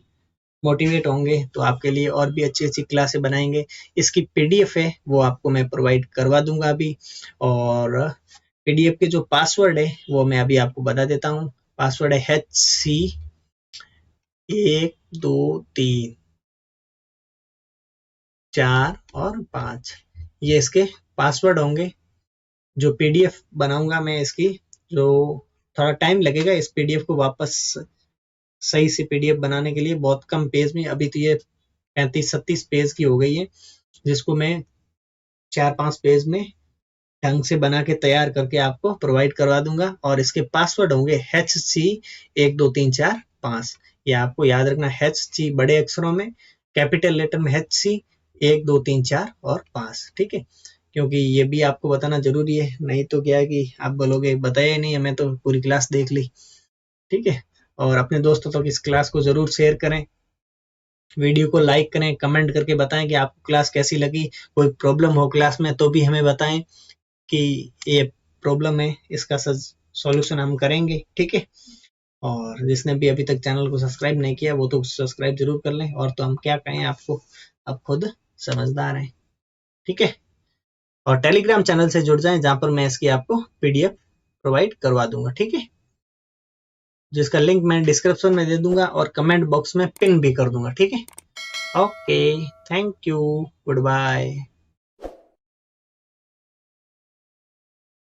मोटिवेट होंगे, तो आपके लिए और भी अच्छी अच्छी क्लासें बनाएंगे। इसकी पीडीएफ है वो आपको मैं प्रोवाइड करवा दूंगा अभी। और पीडीएफ के जो पासवर्ड है वो मैं अभी आपको बता देता हूँ। पासवर्ड है HC 1 2 3 4 और 5। ये इसके पासवर्ड होंगे। जो पीडीएफ बनाऊंगा मैं इसकी, जो थोड़ा टाइम लगेगा इस पीडीएफ को वापस सही से पीडीएफ बनाने के लिए, बहुत कम पेज में। अभी तो ये 35-37 पेज की हो गई है, जिसको मैं 4-5 पेज में ढंग से बना के तैयार करके आपको प्रोवाइड करवा दूंगा। और इसके पासवर्ड होंगे HC 1 2 3 4 5। ये आपको याद रखना, HC बड़े अक्षरों में, कैपिटल लेटर में HC 1 2 3 4 और 5। ठीक है। क्योंकि ये भी आपको बताना जरूरी है, नहीं तो क्या है कि आप बोलोगे बताया नहीं, हमें तो पूरी क्लास देख ली। ठीक है। और अपने दोस्तों तक इस क्लास को जरूर शेयर करें, वीडियो को लाइक करें, कमेंट करके बताएं कि आपको क्लास कैसी लगी। कोई प्रॉब्लम हो क्लास में तो भी हमें बताएं कि ये प्रॉब्लम है, इसका सॉल्यूशन हम करेंगे। ठीक है। और जिसने भी अभी तक चैनल को सब्सक्राइब नहीं किया वो तो सब्सक्राइब जरूर कर लें। और तो हम क्या कहें आपको, आप खुद समझदार हैं, ठीक है। और टेलीग्राम चैनल से जुड़ जाएं जहां पर मैं इसकी आपको पीडीएफ प्रोवाइड करवा दूंगा, ठीक है, जिसका लिंक मैं डिस्क्रिप्शन में दे दूंगा और कमेंट बॉक्स में पिन भी कर दूंगा, ठीक है। Okay, thank you, good bye.